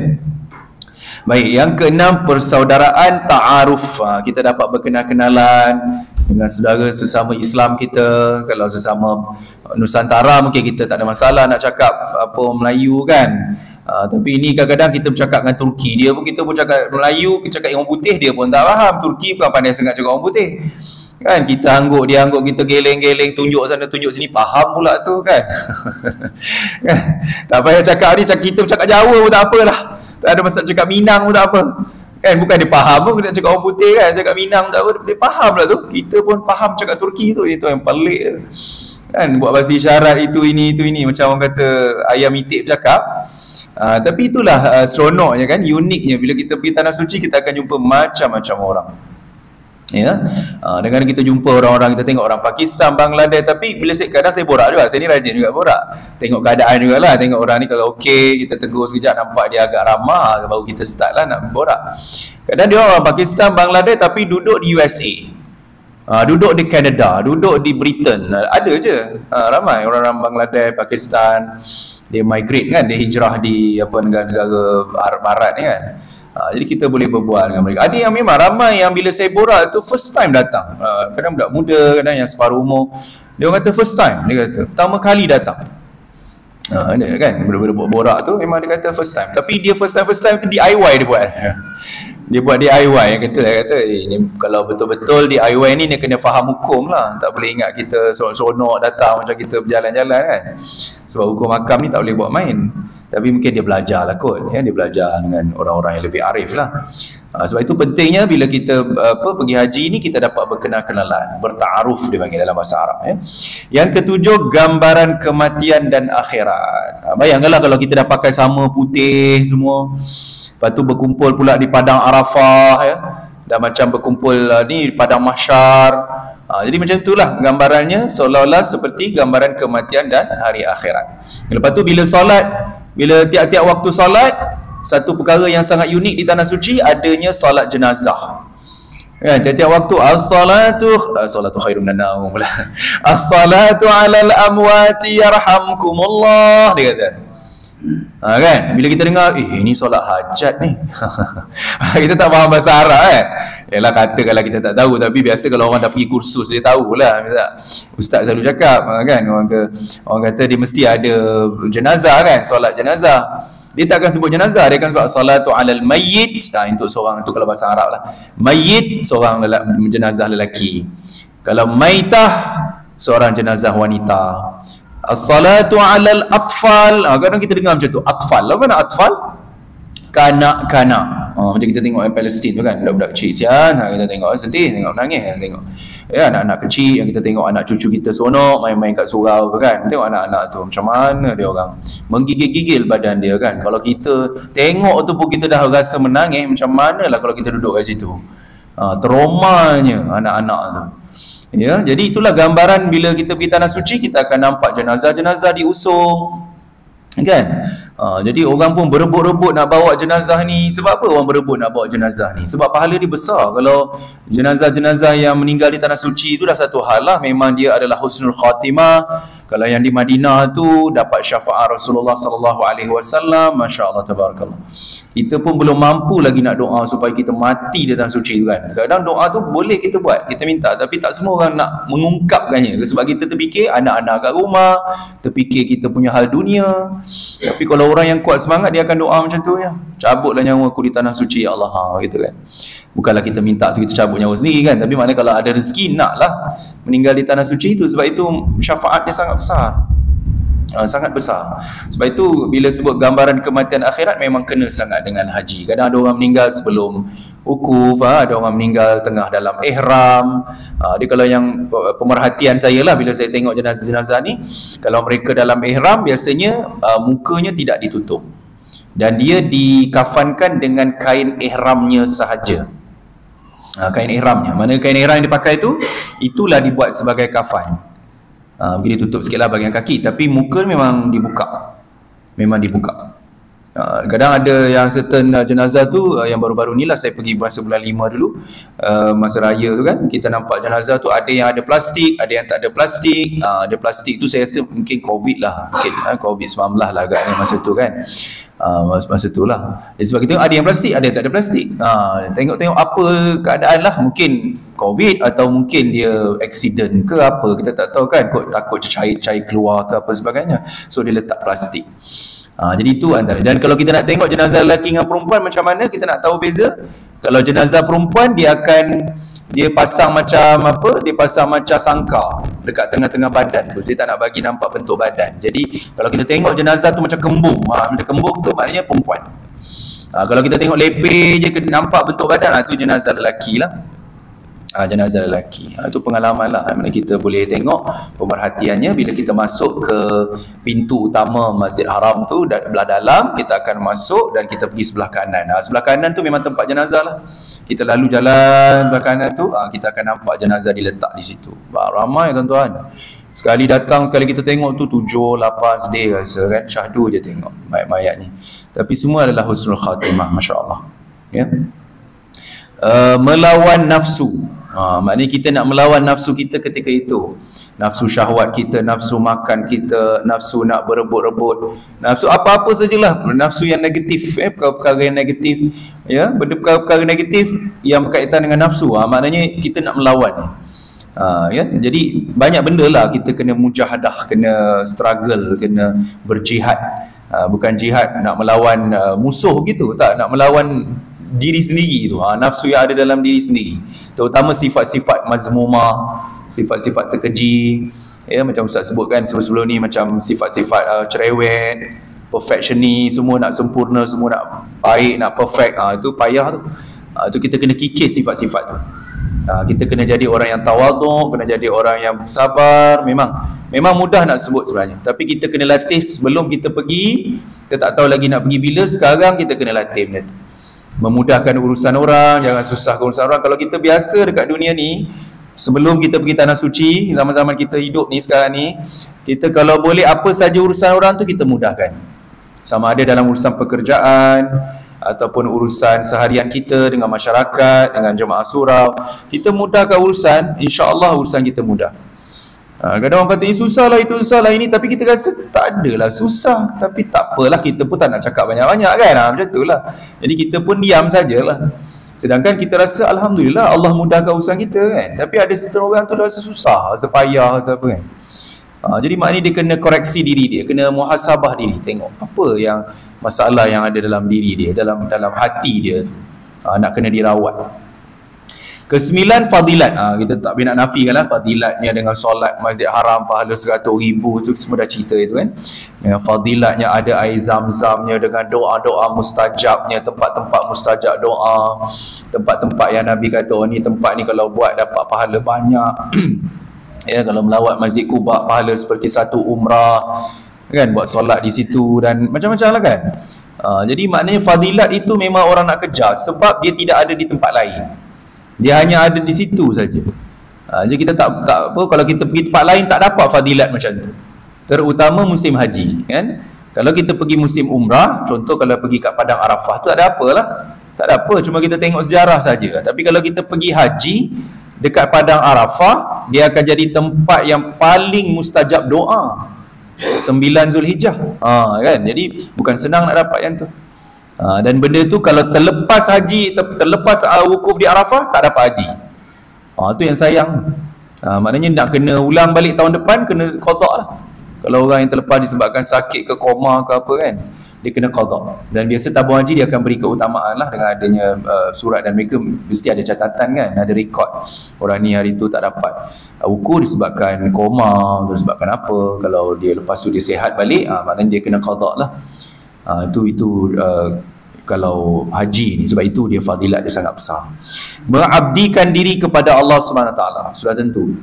Baik, yang keenam, persaudaraan ta'aruf. Kita dapat berkenal-kenalan dengan saudara sesama Islam kita. Kalau sesama Nusantara mungkin kita tak ada masalah nak cakap apa Melayu kan. Tapi ini kadang-kadang kita bercakap dengan Turki, dia pun kita pun cakap Melayu, kita cakap orang putih dia pun tak faham. Turki bukan pandai sangat cakap orang putih kan. Kita angguk, dia angguk, kita geleng-geleng, tunjuk sana tunjuk sini, faham pula tu kan. Kan? Tak payah cakap ni, kita bercakap Jawa pun tak apa lah, tak ada masalah, cakap Minang pun tak apa kan. Bukan dia faham pun, kita cakap orang putih kan, cakap Minang tak apa, dia faham lah tu. Kita pun faham cakap Turki tu, itu yang pelik kan. Buat bahasa isyarat itu ini macam orang kata ayam itik bercakap. Tapi itulah seronoknya kan, uniknya bila kita pergi Tanah Suci, kita akan jumpa macam-macam orang ya. Dengan kita jumpa orang-orang, kita tengok orang Pakistan, Bangladesh. Tapi bila kadang saya borak juga, saya ni rajin juga borak, tengok keadaan jugalah, tengok orang ni kalau okey kita tegur sekejap, nampak dia agak ramah, baru kita start lah nak borak. Kadang dia orang Pakistan, Bangladesh tapi duduk di USA, duduk di Canada, duduk di Britain, ada je. Ramai orang-orang Bangladesh, Pakistan, dia migrate kan, dia hijrah di apa negara-negara Arab Barat ni kan. Jadi kita boleh berbual dengan mereka. Ada yang memang ramai yang bila saya borak tu first time datang. Kadang budak muda, kadang yang separuh umur. Dia orang kata first time, dia kata pertama kali datang. Ada kan, benda-benda borak tu memang dia kata first time. Tapi dia first time tu DIY dia buat. Dia buat DIY, yang kata ni kalau betul-betul DIY ni dia kena faham hukum lah. Tak boleh ingat kita seronok datang macam kita berjalan-jalan kan. Sebab hukum makam ni tak boleh buat main. Tapi mungkin dia belajar lah kot ya? Dia belajar dengan orang-orang yang lebih arif lah. Sebab itu pentingnya bila kita pergi haji ni, kita dapat berkenal-kenalan, berta'aruf dia panggil dalam bahasa Arab ya. Yang ketujuh, gambaran kematian dan akhirat. Bayangkanlah kalau kita dah pakai sama putih semua, lepas tu berkumpul pula di padang Arafah ya, dan macam berkumpul ni di padang mahsyar. Jadi macam itulah gambarannya, seolah-olah seperti gambaran kematian dan hari akhirat. Lepas tu bila solat, bila tiap-tiap waktu solat, satu perkara yang sangat unik di Tanah Suci, adanya solat jenazah. Kan, tiap-tiap waktu as-salatu khairun minan naum pula. As-salatu 'alal amwati yarhamkumullah, dia kata. Kan, bila kita dengar ini solat hajat ni. Kita tak faham bahasa Arab kan. Yalah, katakanlah kita tak tahu, tapi biasa kalau orang dah pergi kursus dia tahulah. Ustaz selalu cakap kan, orang kata dia mesti ada jenazah kan, solat jenazah. Dia tak akan sebut jenazah, dia akan sebut salatu 'alal mayyit. Untuk seorang tu kalau bahasa Arab lah. Mayyit, seorang jenazah lelaki. Kalau maitah, seorang jenazah wanita. As-salatu 'alal atfal. Kadang kita dengar macam tu. Atfal. Apa nak atfal? Kanak-kanak. Macam kita tengok yang Palestin tu kan, budak-budak kecil sian, kita tengok sedih, tengok menangis, kita tengok anak-anak kecil yang kita tengok, anak cucu kita seronok main-main kat surau tu kan, tengok anak-anak tu macam mana dia orang menggigil-gigil badan dia kan. Kalau kita tengok tu pun kita dah rasa menangis, macam manalah kalau kita duduk kat situ. Traumanya anak-anak tu. Ya, jadi itulah gambaran bila kita pergi tanah suci, kita akan nampak jenazah-jenazah diusung kan. Jadi orang pun berebut-rebut nak bawa jenazah ni. Sebab apa orang berebut nak bawa jenazah ni? Sebab pahala dia besar. Kalau jenazah-jenazah yang meninggal di tanah suci itu dah satu hal lah, memang dia adalah husnul khatimah. Kalau yang di Madinah tu dapat syafaat Rasulullah sallallahu alaihi wasallam, masya-Allah tabarakallah. Kita pun belum mampu lagi nak doa supaya kita mati di tanah suci tu kan. Kadang doa tu boleh kita buat, kita minta, tapi tak semua orang nak mengungkapkannya. Sebab kita terfikir anak-anak kat rumah, terfikir kita punya hal dunia. Tapi kalau orang yang kuat semangat, dia akan doa macam tu ya. Cabutlah nyawa aku di tanah suci ya Allah, gitu kan. Bukanlah kita minta tu kita cabut nyawa sendiri kan, tapi maknanya kalau ada rezeki naklah meninggal di tanah suci itu. Sebab itu syafaatnya sangat besar. Sangat besar. Sebab itu bila sebut gambaran kematian akhirat, memang kena sangat dengan haji. Kadang ada orang meninggal sebelum wukuf, ada orang meninggal tengah dalam ihram. Dia kalau yang pemerhatian saya lah bila saya tengok jenazah-jenazah ni, kalau mereka dalam ihram biasanya mukanya tidak ditutup, dan dia dikafankan dengan kain ihramnya sahaja. Kain ihramnya, mana kain ihram yang dipakai tu, itulah dibuat sebagai kafan. Mungkin ditutup sikit lah bahagian kaki, tapi muka memang dibuka. Memang dibuka. Kadang ada yang certain jenazah tu, yang baru-baru ni lah, saya pergi masa bulan 5 dulu, masa raya tu kan, kita nampak jenazah tu ada yang ada plastik, ada yang tak ada plastik. Ada plastik tu saya rasa mungkin COVID lah, mungkin COVID-19 lah agaknya masa tu kan. Masa tu lah. Sebab kita tengok ada yang plastik, ada yang tak ada plastik. Tengok-tengok apa keadaan lah, mungkin COVID atau mungkin dia accident ke apa, kita tak tahu kan, kot takut cair-cair keluar ke apa sebagainya, so dia letak plastik. Jadi itu antara. Dan kalau kita nak tengok jenazah lelaki dengan perempuan macam mana kita nak tahu beza? Kalau jenazah perempuan, dia pasang macam apa? Dia pasang macam sangkar dekat tengah-tengah badan tu. Dia tak nak bagi nampak bentuk badan. Jadi kalau kita tengok jenazah tu macam kembung, macam kembung tu maknanya perempuan. Kalau kita tengok lepeh je nampak bentuk badan, tu jenazah lelaki lah. Jenazah lelaki. Itu pengalaman lah, mana kita boleh tengok pemerhatiannya bila kita masuk ke pintu utama Masjid Haram tu, belah dalam kita akan masuk dan kita pergi sebelah kanan. Sebelah kanan tu memang tempat jenazah lah. Kita lalu jalan sebelah kanan tu, kita akan nampak jenazah diletak di situ. Ramai tuan-tuan. Sekali datang, sekali kita tengok tu 7, 8 sedih rasa kan. Syahdu je tengok mayat-mayat ni. Tapi semua adalah husnul khatimah, masya-Allah. Ya. Melawan nafsu. Maknanya kita nak melawan nafsu kita ketika itu. Nafsu syahwat kita, nafsu makan kita, nafsu nak berebut-rebut, nafsu apa-apa sajalah, nafsu yang negatif, perkara-perkara yang negatif, ya, perkara-perkara negatif yang berkaitan dengan nafsu. Maknanya kita nak melawan. Ya, jadi banyak benda lah kita kena mujahadah, kena struggle, kena berjihad. Bukan jihad nak melawan musuh gitu, tak, nak melawan diri sendiri tu, nafsu yang ada dalam diri sendiri, terutama sifat-sifat mazmumah, sifat-sifat terkeji, ya, macam Ustaz sebutkan sebelum ni, macam sifat-sifat cerewet, perfectionist, semua nak sempurna, semua nak baik, nak perfect. Itu payah tu. Itu kita kena kikis sifat-sifat tu. Kita kena jadi orang yang tawaduk, kena jadi orang yang sabar. Memang mudah nak sebut sebenarnya, tapi kita kena latih sebelum kita pergi. Kita tak tahu lagi nak pergi bila, sekarang kita kena latih benda tu. Memudahkan urusan orang, jangan susahkan urusan orang. Kalau kita biasa dekat dunia ni, sebelum kita pergi tanah suci, zaman-zaman kita hidup ni sekarang ni, kita kalau boleh apa saja urusan orang tu kita mudahkan. Sama ada dalam urusan pekerjaan ataupun urusan seharian kita dengan masyarakat, dengan jemaah surau, kita mudahkan urusan, insya-Allah urusan kita mudah. Kadang orang kata ini susah lah, itu susah lah ini, tapi kita rasa tak adalah susah, tapi tak apalah, kita pun tak nak cakap banyak-banyak kan, macam tu lah. Jadi kita pun diam sajalah. Sedangkan kita rasa Alhamdulillah Allah mudahkan urusan kita kan, tapi ada setengah orang tu rasa susah, rasa payah, rasa apa kan. Jadi maknanya dia kena koreksi diri dia, kena muhasabah diri, tengok apa yang masalah yang ada dalam diri dia, dalam hati dia tu, nak kena dirawat. Kesembilan fadilat. Kita tak boleh nak nafikan lah fadilatnya dengan solat Masjid Haram pahala 100,000 tu semua dah cerita itu kan. Dengan fadilatnya ada air zam-zamnya, dengan doa-doa mustajabnya, tempat-tempat mustajab doa, tempat-tempat yang Nabi kata oh ni tempat ni kalau buat dapat pahala banyak. Ya, kalau melawat Masjid Quba pahala seperti satu umrah kan, buat solat di situ dan macam-macam lah kan. Jadi maknanya fadilat itu memang orang nak kejar sebab dia tidak ada di tempat lain. Dia hanya ada di situ saja. Jadi kita tak apa, kalau kita pergi tempat lain tak dapat fadilat macam tu. Terutama musim haji kan. Kalau kita pergi musim umrah, contoh kalau pergi kat Padang Arafah tu tak ada apalah. Tak ada apa, cuma kita tengok sejarah saja. Tapi kalau kita pergi haji dekat Padang Arafah, dia akan jadi tempat yang paling mustajab doa. 9 Zulhijjah. Kan? Jadi bukan senang nak dapat yang tu. Dan benda tu kalau terlepas haji, terlepas wukuf di Arafah, tak dapat haji. Tu yang sayang. Maknanya nak kena ulang balik tahun depan, kena qada lah. Kalau orang yang terlepas disebabkan sakit ke koma ke apa kan, dia kena qada. Dan biasa tabung haji dia akan beri keutamaan lah dengan adanya surat, dan mereka mesti ada catatan kan, ada rekod orang ni hari tu tak dapat wukuf disebabkan koma, disebabkan apa. Kalau dia lepas tu dia sihat balik, maknanya dia kena qada lah. Itu kalau haji ni, sebab itu dia fadilat dia sangat besar. Mengabdikan diri kepada Allah SWT sudah tentu.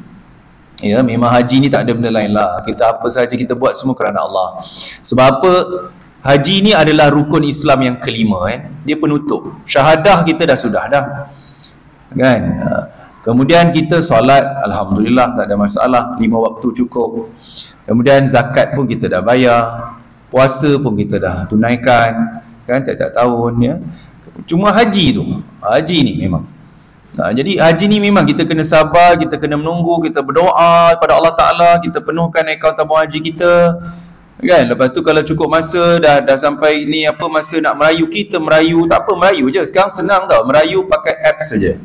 Ya, memang haji ni tak ada benda lain lah. Kita apa saja kita buat semua kerana Allah. Sebab apa? Haji ni adalah rukun Islam yang kelima kan. Dia penutup. Syahadah kita dah sudah dah. Kan? Kemudian kita solat, alhamdulillah tak ada masalah, 5 waktu cukup. Kemudian zakat pun kita dah bayar. Puasa pun kita dah tunaikan kan tiap-tiap tahun ya. Cuma haji tu, haji ni memang. Jadi haji ni memang kita kena sabar, kita kena menunggu, kita berdoa kepada Allah Taala, kita penuhkan akaun tabung haji kita. Kan? Lepas tu kalau cukup masa dah sampai ni apa masa nak merayu, kita merayu, tak apa merayu je. Sekarang senang tau, merayu pakai apps saja.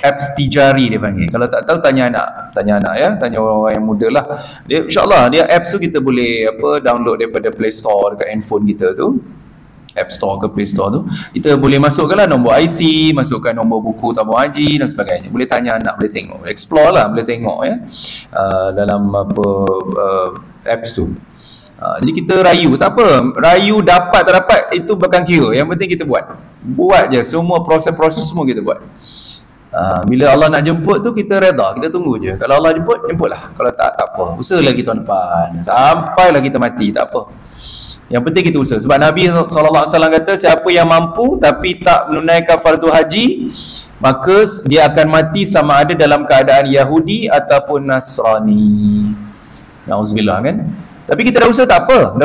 Apps tijari dia panggil. Kalau tak tahu tanya anak ya, tanya orang-orang yang muda lah. Dia insya-Allah dia apps tu kita boleh apa download daripada Play Store dekat handphone kita tu. App Store ke Play Store tu. Kita boleh masukkanlah nombor IC, masukkan nombor buku tabung haji dan sebagainya. Boleh tanya anak, boleh tengok, explore lah, boleh tengok ya. Dalam apa apps tu. Jadi kita rayu, tak apa. Rayu dapat tak dapat itu bukan kira. Yang penting kita buat. Buat je semua proses-proses semua kita buat. Bila Allah nak jemput tu kita reda, kita tunggu je. Kalau Allah jemputlah. Kalau tak apa. Usaha lagi tahun depan. Sampailah kita mati, tak apa. Yang penting kita usaha. Sebab Nabi SAW kata siapa yang mampu tapi tak menunaikan fardu haji, maka dia akan mati sama ada dalam keadaan Yahudi ataupun Nasrani. Nauzubillah kan. Tapi kita dah usaha tak apa.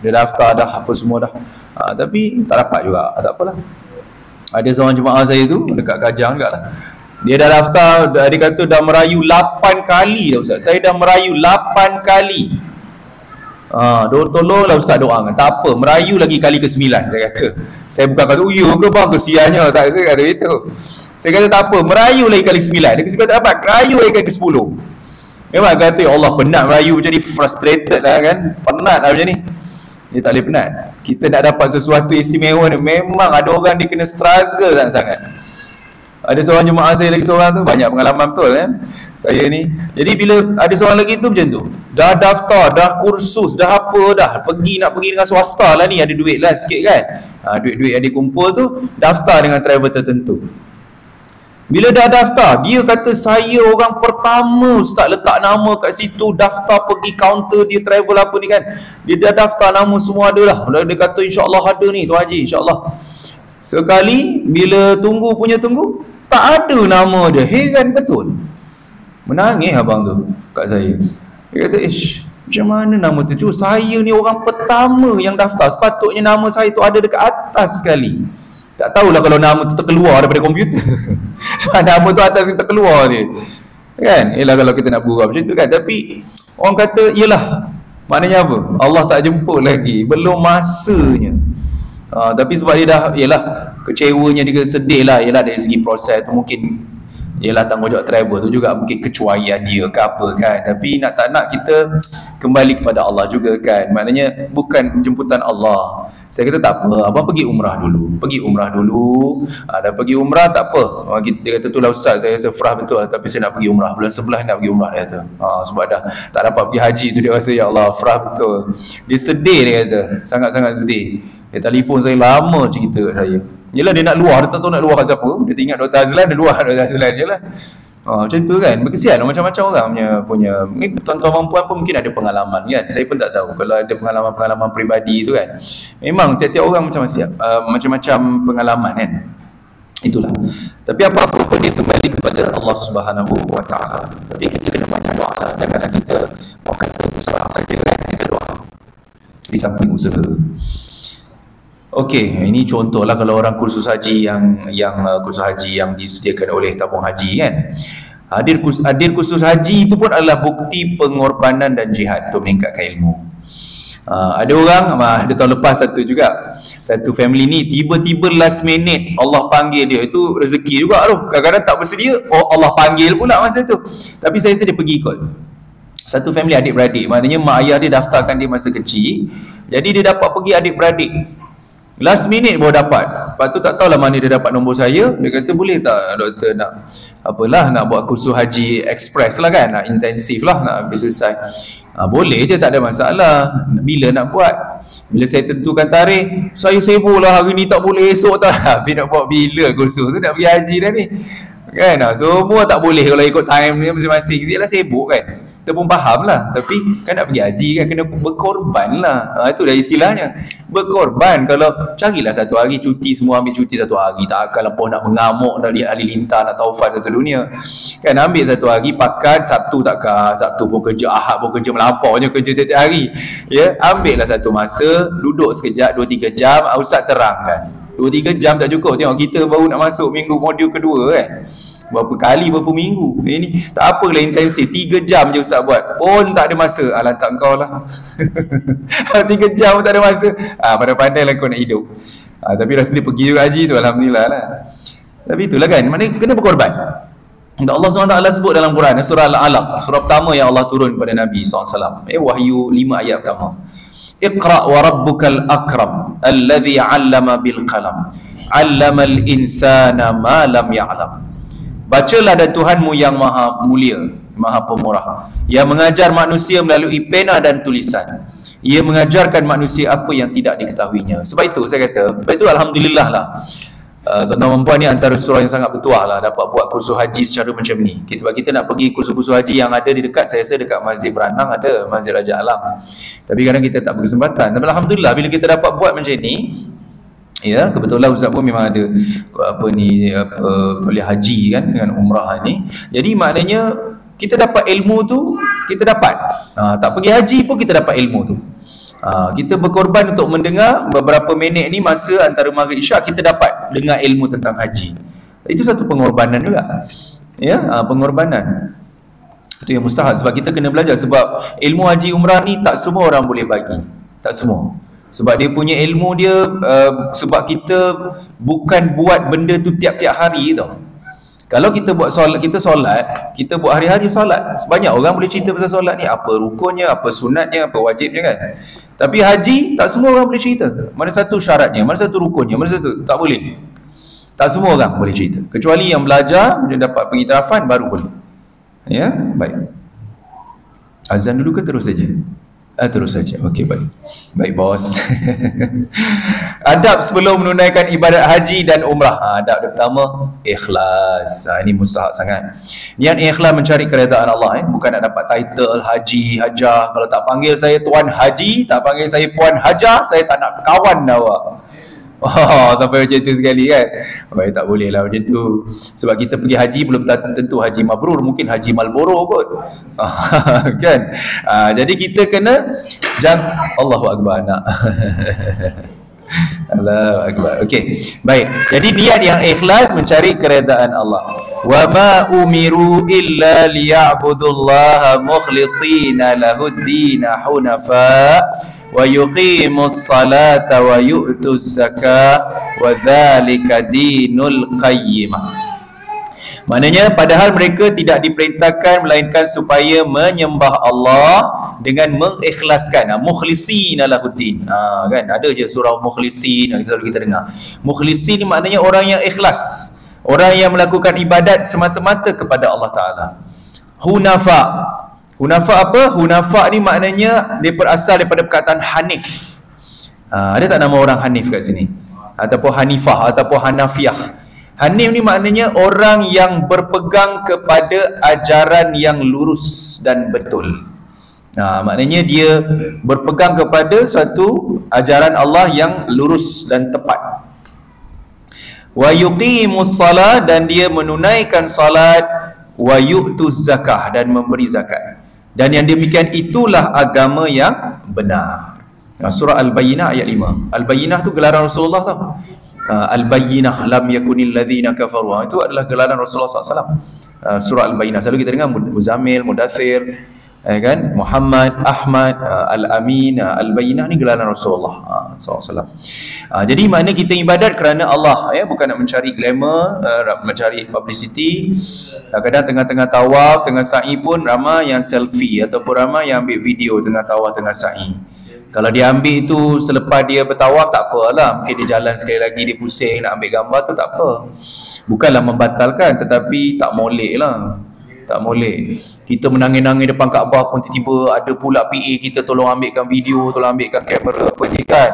Dia daftar dah apa semua dah. Tapi tak dapat juga. Tak apalah. Ada seorang jemaah saya tu dekat Kajang juga lah. Dia dah daftar, dia kata dah merayu 8 kali dah Ustaz. Saya dah merayu 8 kali. Tolonglah Ustaz doakan. Tak apa, merayu lagi kali ke-9 saya kata. Saya bukan kata, ya ke bang kesiannya. Tak, saya kata itu. Saya kata tak apa, merayu lagi kali ke-9. Dia kata tak dapat, merayu lagi kali ke-10. Memang kata, ya Allah penat merayu jadi frustrated lah kan. Penat lah macam ni. Dia tak boleh penat. Kita nak dapat sesuatu istimewa ni, memang ada orang dia kena struggle sangat. Ada seorang jemaah saya lagi seorang tu, banyak pengalaman betul kan saya ni. Jadi bila ada seorang lagi tu macam tu, dah daftar, dah kursus, dah apa dah, nak pergi dengan swasta lah ni, ada duit lah sikit kan. Duit-duit yang dikumpul tu, daftar dengan travel tertentu. Bila dah daftar, dia kata saya orang pertama Ustaz letak nama kat situ, daftar pergi kaunter dia travel apa ni kan. Dia dah daftar nama semua ada lah. Dia kata insya-Allah ada ni Tuan Haji, insya-Allah. Sekali bila tunggu, tak ada nama dia. Heran betul. Menangis abang tu kat saya. Dia kata, macam mana nama tu? Saya ni orang pertama yang daftar. Sepatutnya nama saya tu ada dekat atas sekali. Tak tahulah kalau nama tu terkeluar daripada komputer. Sebab nama tu atas ni terkeluar dia. Kan? Yelah kalau kita nak gurau macam tu kan. Tapi orang kata, yelah. Maknanya apa? Allah tak jemput lagi. Belum masanya. Tapi sebab dia dah, yelah, kecewanya dia sedih lah. Yelah dari segi proses tu mungkin Ialah tanggungjawab travel tu juga mungkin kecuaian dia ke apa kan. Tapi nak tak nak kita kembali kepada Allah juga kan. Maknanya bukan jemputan Allah. Saya kata tak apa, abang pergi umrah dulu. Pergi umrah dulu. Dah pergi umrah tak apa. Dia kata tu lah ustaz, saya rasa frah betul tapi saya nak pergi umrah. Bulan 11 nak pergi umrah dia kata. Sebab dah tak dapat pergi haji tu dia rasa ya Allah frah betul. Dia sedih dia kata. Sangat-sangat sedih. Dia telefon saya lama cerita kat saya. Yelah dia nak luar, dia tak tahu nak luar kat siapa. Dia ingat Dr. Azlan, dia luar Dr. Azlan je lah. Macam tu kan, berkesian macam-macam orang punya tuan-tuan perempuan pun mungkin ada pengalaman kan. Saya pun tak tahu kalau ada pengalaman-pengalaman peribadi tu kan. Memang tiap-tiap orang macam-macam pengalaman kan. Itulah. Tapi apa-apa pun dia kembali kepada Allah Subhanahu Wa Taala. Tapi kita kena banyak doa lah. Janganlah kita mau kata serah saja kan, kita doa di samping usaha. Okey, ini contohlah kalau orang kursus haji yang kursus haji yang disediakan oleh tabung haji kan. Hadir kursus haji itu pun adalah bukti pengorbanan dan jihad untuk meningkatkan ilmu. Ada orang, ada tahun lepas satu family ni tiba-tiba last minute Allah panggil dia, itu rezeki juga tu. Kadang-kadang tak bersedia, Allah panggil pula masa tu. Tapi saya rasa dia pergi ikut. Satu family adik-beradik, maknanya mak ayah dia daftarkan dia masa kecil. Jadi dia dapat pergi adik-beradik. Last minute baru dapat. Lepas tu tak tahulah mana dia dapat nombor saya. Dia kata boleh tak doktor nak nak buat kursus haji express lah kan, nak intensif lah, nak habis selesai. Boleh je, tak ada masalah. Bila nak buat? Bila saya tentukan tarikh, saya sibuk lah hari ni, tak boleh esok tak. Habis nak buat bila kursus tu, nak pergi haji dah ni kan. Semua tak boleh kalau ikut time ni masing-masing. Dia lah sibuk kan. Kita pun faham lah. Tapi kan nak pergi haji kan, kena berkorban lah. Itu dah istilahnya, berkorban. Kalau carilah satu hari cuti, semua ambil cuti satu hari. Takkan lepas nak mengamuk, nak lihat halilintar, nak taufan satu dunia kan. Ambil satu hari, pakan. Sabtu takkan, Sabtu pun kerja, Ahad pun kerja, melampaunya kerja tiap-tiap hari ya. Ambil lah satu masa, duduk sekejap 2-3 jam. Ustaz terangkan 2-3 jam tak cukup. Tengok kita baru nak masuk minggu modul kedua kan, berapa kali, berapa minggu. Ini tak apalah intensif, 3 jam je ustaz buat pun tak ada masa. Lantak kau lah 3 jam pun tak ada masa. Pandai-pandai lah kau nak hidup. Tapi rasa dia pergi juga haji tu, alhamdulillah lah. Tapi itulah kan, maknanya kena berkorban. Allah SWT sebut dalam Quran, surah Al-Alaq, surah pertama yang Allah turun kepada Nabi SAW, wahyu 5 ayat pertama. Iqra' wa rabbukal akram alladhi 'allama bil qalam 'allamal insana ma lam ya'lam. Bacalah dan Tuhanmu yang maha mulia, maha pemurah, yang mengajar manusia melalui pena dan tulisan. Ia mengajarkan manusia apa yang tidak diketahuinya. Sebab itu saya kata, sebab itu alhamdulillah lah, tuan-tuan perempuan ni antara surah yang sangat bertuah lah dapat buat kursus haji secara macam ni. Sebab kita nak pergi kursus-kursus haji yang ada di dekat, saya rasa dekat Masjid Beranang ada, Masjid Raja Alam. Tapi kadang kita tak berkesempatan. Tapi alhamdulillah bila kita dapat buat macam ni, ya, kebetulan Ustaz pun memang ada kuliah haji kan dengan umrah ni. Jadi maknanya kita dapat ilmu tu, kita dapat. Tak pergi haji pun kita dapat ilmu tu. Kita berkorban untuk mendengar beberapa minit ni, masa antara maghrib isyak, kita dapat dengar ilmu tentang haji. Itu satu pengorbanan juga. Ya, pengorbanan. Itu yang mustahil, sebab kita kena belajar. Sebab ilmu haji umrah ni tak semua orang boleh bagi. Tak semua. Sebab dia punya ilmu dia, sebab kita bukan buat benda tu tiap-tiap hari tau. Kalau kita buat solat, kita buat hari-hari solat. Sebanyak orang boleh cerita pasal solat ni, apa rukunnya, apa sunatnya, apa wajibnya kan. Tapi haji, tak semua orang boleh cerita. Mana satu syaratnya, mana satu rukunnya, mana satu, tak boleh. Tak semua orang boleh cerita. Kecuali yang belajar, dia dapat pengiktirafan, baru boleh. Ya, baik. Azan dulu ke terus saja? Terus saja. Okey, baik. Baik bos. Adab sebelum menunaikan ibadat haji dan umrah. Adab pertama, ikhlas. Ini mustahil sangat. Niat ikhlas mencari keredaan Allah, bukan nak dapat title haji, hajah. Kalau tak panggil saya tuan haji, tak panggil saya puan hajah, saya tak nak kawan awak. Sampai macam tu sekali kan. Baik, tak boleh lah macam tu. Sebab kita pergi haji belum tentu haji mabrur, mungkin haji Marlboro kot. Kan. Jadi kita kena Allahu Akbar nak. Allahu Akbar. Okey. Baik. Jadi niat yang ikhlas mencari keredaan Allah. Wa ma umiru illa liya'budullaha mukhlishina lahud-din hunafa wa yuqimus salata wa yu'tuz zakah wa dzalika dinul qayyimah. Maknanya padahal mereka tidak diperintahkan melainkan supaya menyembah Allah dengan mengikhlaskan. Mukhlisin lahuddin. Kan ada je surah mukhlisin yang selalu kita dengar. Mukhlisin ni maknanya orang yang ikhlas. Orang yang melakukan ibadat semata-mata kepada Allah Taala. Hunafa. Hunafa apa? Hunafa ni maknanya dia berasal daripada perkataan Hanif. Ada tak nama orang Hanif kat sini? Ataupun Hanifah ataupun Hanafiah. Hanif ni maknanya orang yang berpegang kepada ajaran yang lurus dan betul. Maknanya dia berpegang kepada suatu ajaran Allah yang lurus dan tepat. Wa yuqimus salat, dan dia menunaikan salat, wa yu'tuz zakah, dan memberi zakat. Dan yang demikian itulah agama yang benar. Surah Al-Bayyinah ayat 5. Al-Bayyinah tu gelaran Rasulullah tau. Al-Bayyinah lam yakunil ladzina kafaru. Itu adalah gelaran Rasulullah SAW. Surah Al-Bayyinah. Selalu kita dengar Muzammil, Mudathir, kan? Muhammad, Ahmad, Al-Amin, Al-Bayyinah ni gelaran Rasulullah SAW. Jadi makna kita ibadat kerana Allah, bukan nak mencari glamour, mencari publicity. Kadang tengah-tengah tawaf, tengah sa'i pun ramai yang selfie ataupun ramai yang ambil video tengah tawaf, tengah sa'i. Kalau dia ambil itu selepas dia bertawaf, tak apalah. Mungkin dia jalan sekali lagi, dia pusing nak ambil gambar tu, tak apa. Bukanlah membatalkan, tetapi tak molek lah. Tak molek. Kita menangis-nangis depan Kaabah pun tiba-tiba ada pula PA kita tolong ambilkan video, tolong ambilkan kamera apa ni kan.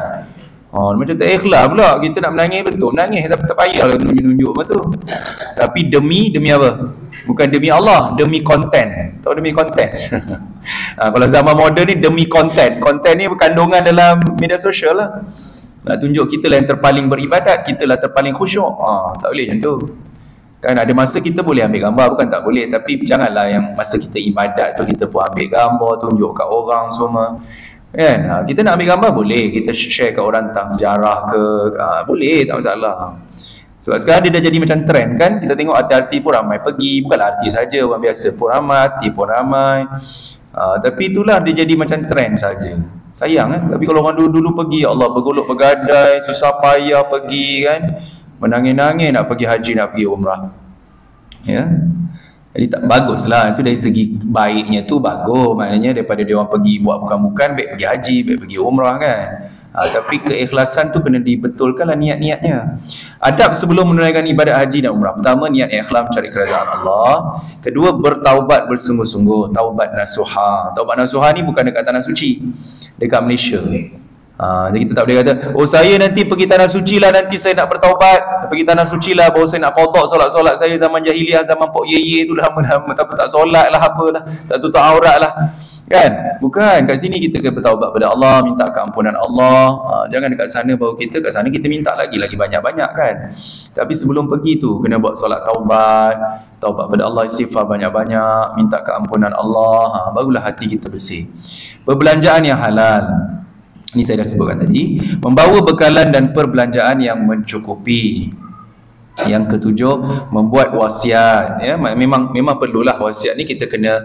Macam tak ikhlas pula. Kita nak menangis betul, menangis tapi tak payah nunjuk-nunjuk apa tu. Tapi demi apa? Bukan demi Allah, demi konten. Tahu demi konten? Kalau zaman moden ni demi konten. Konten ni kandungan dalam media sosial lah. Nak tunjuk kita lah yang terpaling beribadat, kita lah terpaling khusyuk. Tak boleh macam tu. Kan ada masa kita boleh ambil gambar, bukan tak boleh, tapi janganlah yang masa kita ibadat tu kita pun ambil gambar, tunjuk kat orang semua. Kan? Kita nak ambil gambar boleh, kita share kat orang tentang sejarah ke, boleh, tak masalah. Sebab sekarang dia dah jadi macam trend kan. Kita tengok artis-artis pun ramai pergi. Bukanlah artis saja, orang biasa pun ramai, artis pun ramai. Tapi itulah dia jadi macam trend saja. Sayang kan. Tapi kalau orang dulu pergi, ya Allah, bergolok bergadai, susah payah pergi kan, menangis-nangis nak pergi haji, nak pergi umrah. Ya. Jadi tak baguslah. Itu dari segi baiknya tu bagus. Maknanya daripada dia orang pergi buat bukan-bukan, baik pergi haji, baik pergi umrah kan. Tapi keikhlasan tu kena dibetulkanlah niat-niatnya. Adab sebelum menunaikan ibadat haji dan umrah. Pertama, niat ikhlas mencari kerajaan Allah. Kedua, bertaubat bersungguh-sungguh, taubat nasuha. Taubat nasuha ni bukan dekat tanah suci, dekat Malaysia. Jadi kita tak boleh kata, oh saya nanti pergi tanah suci lah, nanti saya nak bertaubat, pergi tanah suci lah, baru saya nak qada solat-solat saya zaman jahiliah, zaman Pok Yeye tu lama-lama, tak solat lah, apalah, tak tutup aurat lah. Kan? Bukan. Kat sini kita kena bertaubat pada Allah, minta keampunan Allah. Jangan dekat sana baru kita, kat sana kita minta lagi banyak-banyak kan. Tapi sebelum pergi tu kena buat solat taubat pada Allah, istighfar banyak-banyak, minta keampunan Allah. Barulah hati kita bersih. Perbelanjaan yang halal. Ini saya dah sebutkan tadi. Membawa bekalan dan perbelanjaan yang mencukupi. Yang ketujuh, membuat wasiat. Ya, memang perlulah wasiat ni kita kena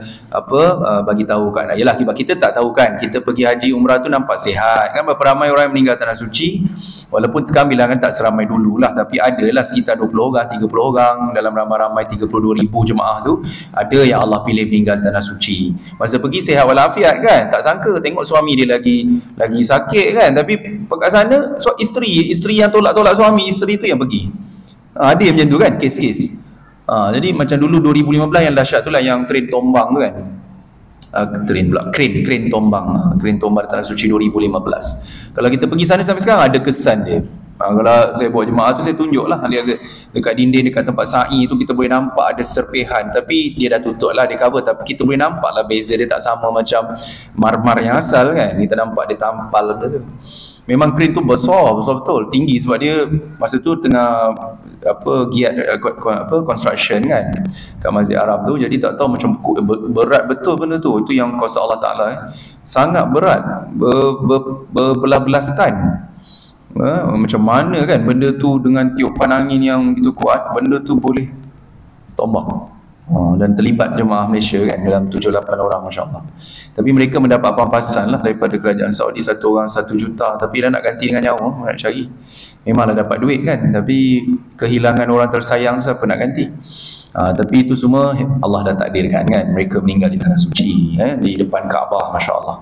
bagi tahu kan. Yalah, kita tak tahu kan. Kita pergi haji umrah tu nampak sihat kan, berapa ramai orang yang meninggal tanah suci. Walaupun sekarang bilangan tak seramai dululah, tapi adalah sekitar 20 orang, 30 orang dalam ramai-ramai 32,000 jemaah tu, ada yang Allah pilih meninggal tanah suci. Masa pergi sihat walafiat kan. Tak sangka tengok suami dia lagi sakit kan, tapi kat sana isteri yang tolak suami, isteri tu yang pergi. Ada yang macam tu kan, kes-kes. Jadi macam dulu 2015 yang dahsyat tu lah, yang train tombang tu kan. Crane tombang. Crane tombang tanah suci 2015. Kalau kita pergi sana sampai sekarang ada kesan dia. Kalau saya bawa jemaah tu, saya tunjuk lah dekat dinding, dekat tempat sa'i tu kita boleh nampak ada serpihan. Tapi dia dah tutup lah, dia cover. Tapi kita boleh nampak lah beza dia tak sama macam marmar yang asal kan. Kita nampak dia tampal tu. Memang crane tu besar betul, tinggi, sebab dia masa tu tengah giat construction kan kat Masjid Arab tu. Jadi tak tahu macam berat betul benda tu. Itu yang kuasa Allah Ta'ala sangat berat, berbelas-belas tan. Macam mana kan benda tu dengan tiupan angin yang begitu kuat, benda tu boleh tombak. Dan terlibat jemaah Malaysia kan dalam 7-8 orang, Masya Allah. Tapi mereka mendapat pampasan lah daripada kerajaan Saudi, satu orang 1 juta. Tapi dah nak ganti dengan nyawa, nak cari. Memanglah dapat duit kan, tapi kehilangan orang tersayang siapa nak ganti. Tapi itu semua Allah dah takdirkan kan, mereka meninggal di tanah suci, di depan Kaabah, Masya Allah.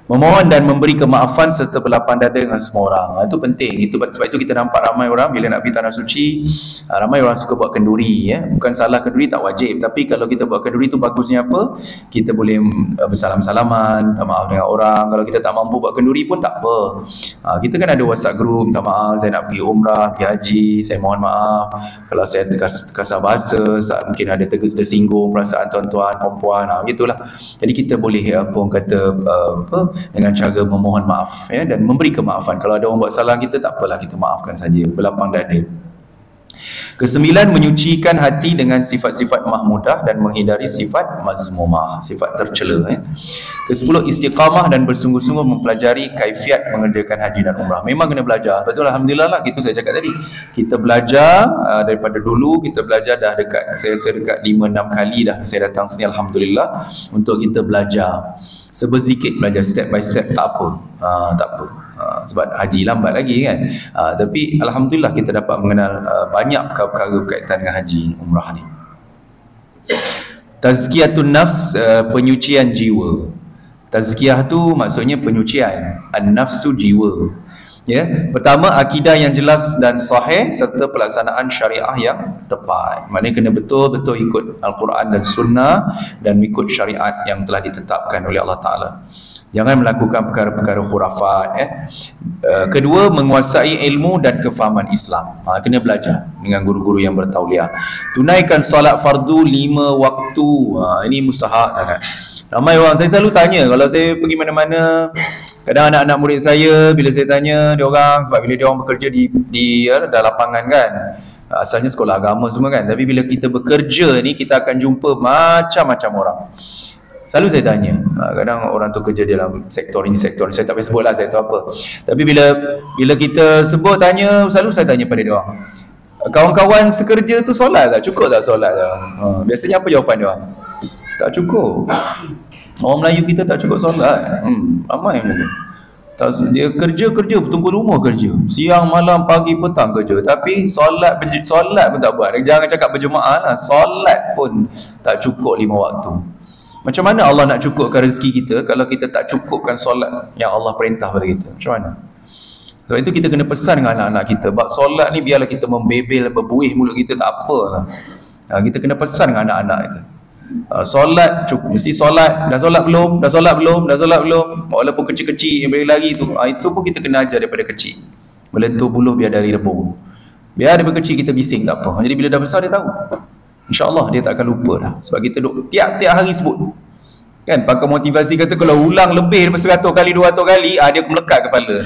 Memohon dan memberi kemaafan serta berlapang dada dengan semua orang. Itu penting. Sebab itu kita nampak ramai orang bila nak pergi tanah suci, ramai orang suka buat kenduri. Bukan salah, kenduri tak wajib. Tapi kalau kita buat kenduri tu bagusnya apa? Kita boleh bersalam-salaman, minta maaf dengan orang. Kalau kita tak mampu buat kenduri pun tak apa. Kita kan ada WhatsApp group, minta maaf, saya nak pergi umrah, pergi haji, saya mohon maaf kalau saya kasar bahasa, mungkin ada tersinggung perasaan tuan-tuan, perempuan, gitulah. Jadi kita boleh dengan cara memohon maaf dan memberi kemaafan. Kalau ada orang buat salah kita, tak apalah, kita maafkan saja, berlapang dada. Kesembilan, menyucikan hati dengan sifat-sifat mahmudah dan menghindari sifat mazmumah, sifat tercela. Kesepuluh, istiqamah dan bersungguh-sungguh mempelajari kaifiat mengerjakan haji dan umrah. Memang kena belajar. Betul, alhamdulillah lah, itu saya cakap tadi. Kita belajar daripada dulu, kita belajar dah dekat, saya rasa dekat 5-6 kali dah saya datang sini, alhamdulillah, untuk kita belajar. Sedikit belajar, step by step, tak apa. Tak apa. Sebab haji lambat lagi kan. Tapi alhamdulillah kita dapat mengenal banyak perkara berkaitan dengan haji umrah ni. Tazkiyatun nafs, penyucian jiwa. Tazkiyah tu maksudnya penyucian. An-nafs tu jiwa. Pertama, akidah yang jelas dan sahih serta pelaksanaan syariah yang tepat. Maknanya kena betul-betul ikut Al-Quran dan Sunnah dan ikut syariat yang telah ditetapkan oleh Allah Ta'ala. Jangan melakukan perkara-perkara khurafat. Kedua, menguasai ilmu dan kefahaman Islam. Kena belajar dengan guru-guru yang bertauliah. Tunaikan solat fardu 5 waktu. Ini mustahak sangat. Ramai orang, saya selalu tanya kalau saya pergi mana-mana, kadang anak-anak murid saya, bila saya tanya dia orang, sebab bila dia orang bekerja di dalam lapangan kan, asalnya sekolah agama semua kan, tapi bila kita bekerja ni, kita akan jumpa macam-macam orang. Selalu saya tanya, kadang orang tu kerja dalam sektor ini, saya tak payah sebut lah sektor apa, tapi bila kita sebut tanya, selalu saya tanya pada dia orang, kawan-kawan sekerja tu solat tak? Cukup tak solat tak? Biasanya apa jawapan dia orang? Tak cukup. Orang Melayu kita tak cukup solat. Ramai macam tu. Dia kerja tunggu rumah kerja. Siang, malam, pagi, petang kerja. Tapi solat pun tak buat. Jangan cakap berjemaah lah. Solat pun tak cukup 5 waktu. Macam mana Allah nak cukupkan rezeki kita kalau kita tak cukupkan solat yang Allah perintah pada kita? Macam mana? Sebab itu kita kena pesan dengan anak-anak kita. Bab solat ni biarlah kita membebel, berbuih mulut kita, tak apalah. Kita kena pesan dengan anak-anak kita. Solat cukup, mesti solat. Dah solat belum? Walaupun kecil-kecil boleh lari tu, itu pun kita kena ajar daripada kecil. Melentur buluh biar dari rebung. Biar daripada kecil kita bising, tak apa. Jadi bila dah besar dia tahu, InsyaAllah dia tak akan lupa dah. Sebab kita duk tiap-tiap hari sebut kan, pakai motivasi kata kalau ulang lebih daripada 100 kali, 200 kali, dia melekat kepala.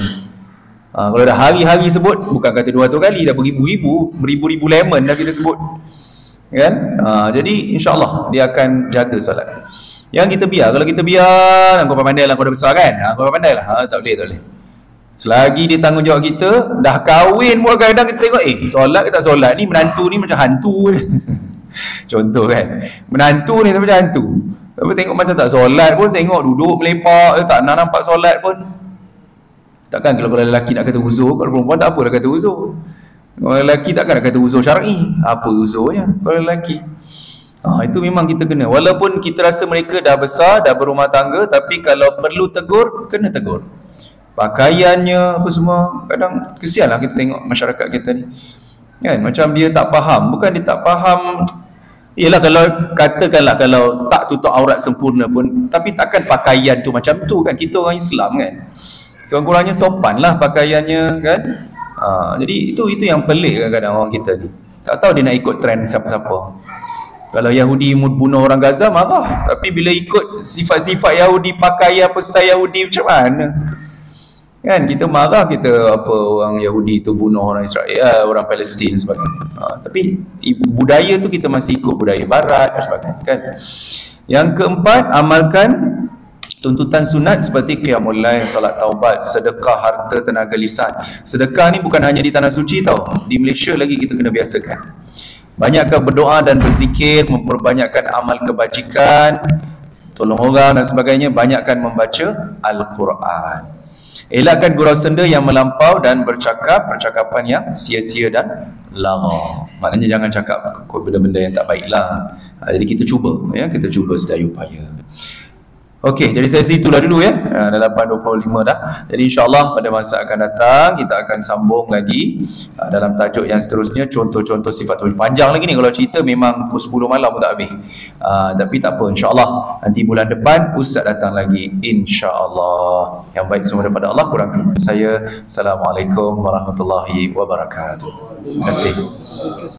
Kalau dah hari-hari sebut, bukan kata 200 kali, dah beribu-ribu lemon dah kita sebut kan. Jadi insyaAllah dia akan jaga solat. Yang kita biar, kalau kita biar, kau pandai lah, kau dah besar kan, kau pandai lah, tak boleh. Selagi dia tanggungjawab kita, dah kahwin pun kadang kita tengok, solat ke tak solat ni, menantu ni macam hantu. Contoh kan, menantu ni macam hantu. Tapi tengok macam tak solat pun, tengok duduk melepak, tak nak nampak solat pun. Takkan kalau lelaki nak kata uzur, kalau perempuan tak apa dah kata uzur. Kalau lelaki takkan nak kata uzur syar'i. Apa uzurnya kalau lelaki? Itu memang kita kena. Walaupun kita rasa mereka dah besar, dah berumah tangga, tapi kalau perlu tegur, kena tegur. Pakaiannya apa semua, kadang kesianlah kita tengok masyarakat kita ni kan, macam dia tak faham. Bukan dia tak faham, yelah kalau katakanlah kalau tak tutup aurat sempurna pun, tapi takkan pakaian tu macam tu kan. Kita orang Islam kan, sekurang-kurangnya sopan lah pakaiannya kan. Jadi itu yang pelik kadang-kadang orang kita ni, tak tahu dia nak ikut trend siapa-siapa. Kalau Yahudi bunuh orang Gaza, marah. Tapi bila ikut sifat-sifat Yahudi, pakai apa style Yahudi, macam mana kan, kita marah, kita apa orang Yahudi tu bunuh orang Israel, orang Palestin sebagainya. Tapi budaya tu kita masih ikut budaya barat dan sebagainya kan. Yang keempat, amalkan tuntutan sunat seperti qiyamul lail, salat taubat, sedekah harta, tenaga lisan. Sedekah ni bukan hanya di tanah suci tau, di Malaysia lagi kita kena biasakan. Banyakkan berdoa dan berzikir, memperbanyakkan amal kebajikan, tolong orang dan sebagainya. Banyakkan membaca Al-Quran. Elakkan gurau senda yang melampau dan bercakap percakapan yang sia-sia dan lara. Maknanya jangan cakap benda-benda yang tak baiklah. Jadi kita cuba, ya, kita cuba sedaya upaya. Okey, jadi sesi itulah dulu, ya. Dah 8.25 dah. Jadi insya-Allah pada masa akan datang kita akan sambung lagi dalam tajuk yang seterusnya, contoh-contoh sifat tauhid. Panjang lagi ni, kalau cerita memang pukul 10 malam pun tak habis. Tapi tak apa, insya-Allah nanti bulan depan Ustaz datang lagi, insya-Allah. Yang baik semua daripada Allah, kurang saya. Assalamualaikum warahmatullahi wabarakatuh. Terima kasih.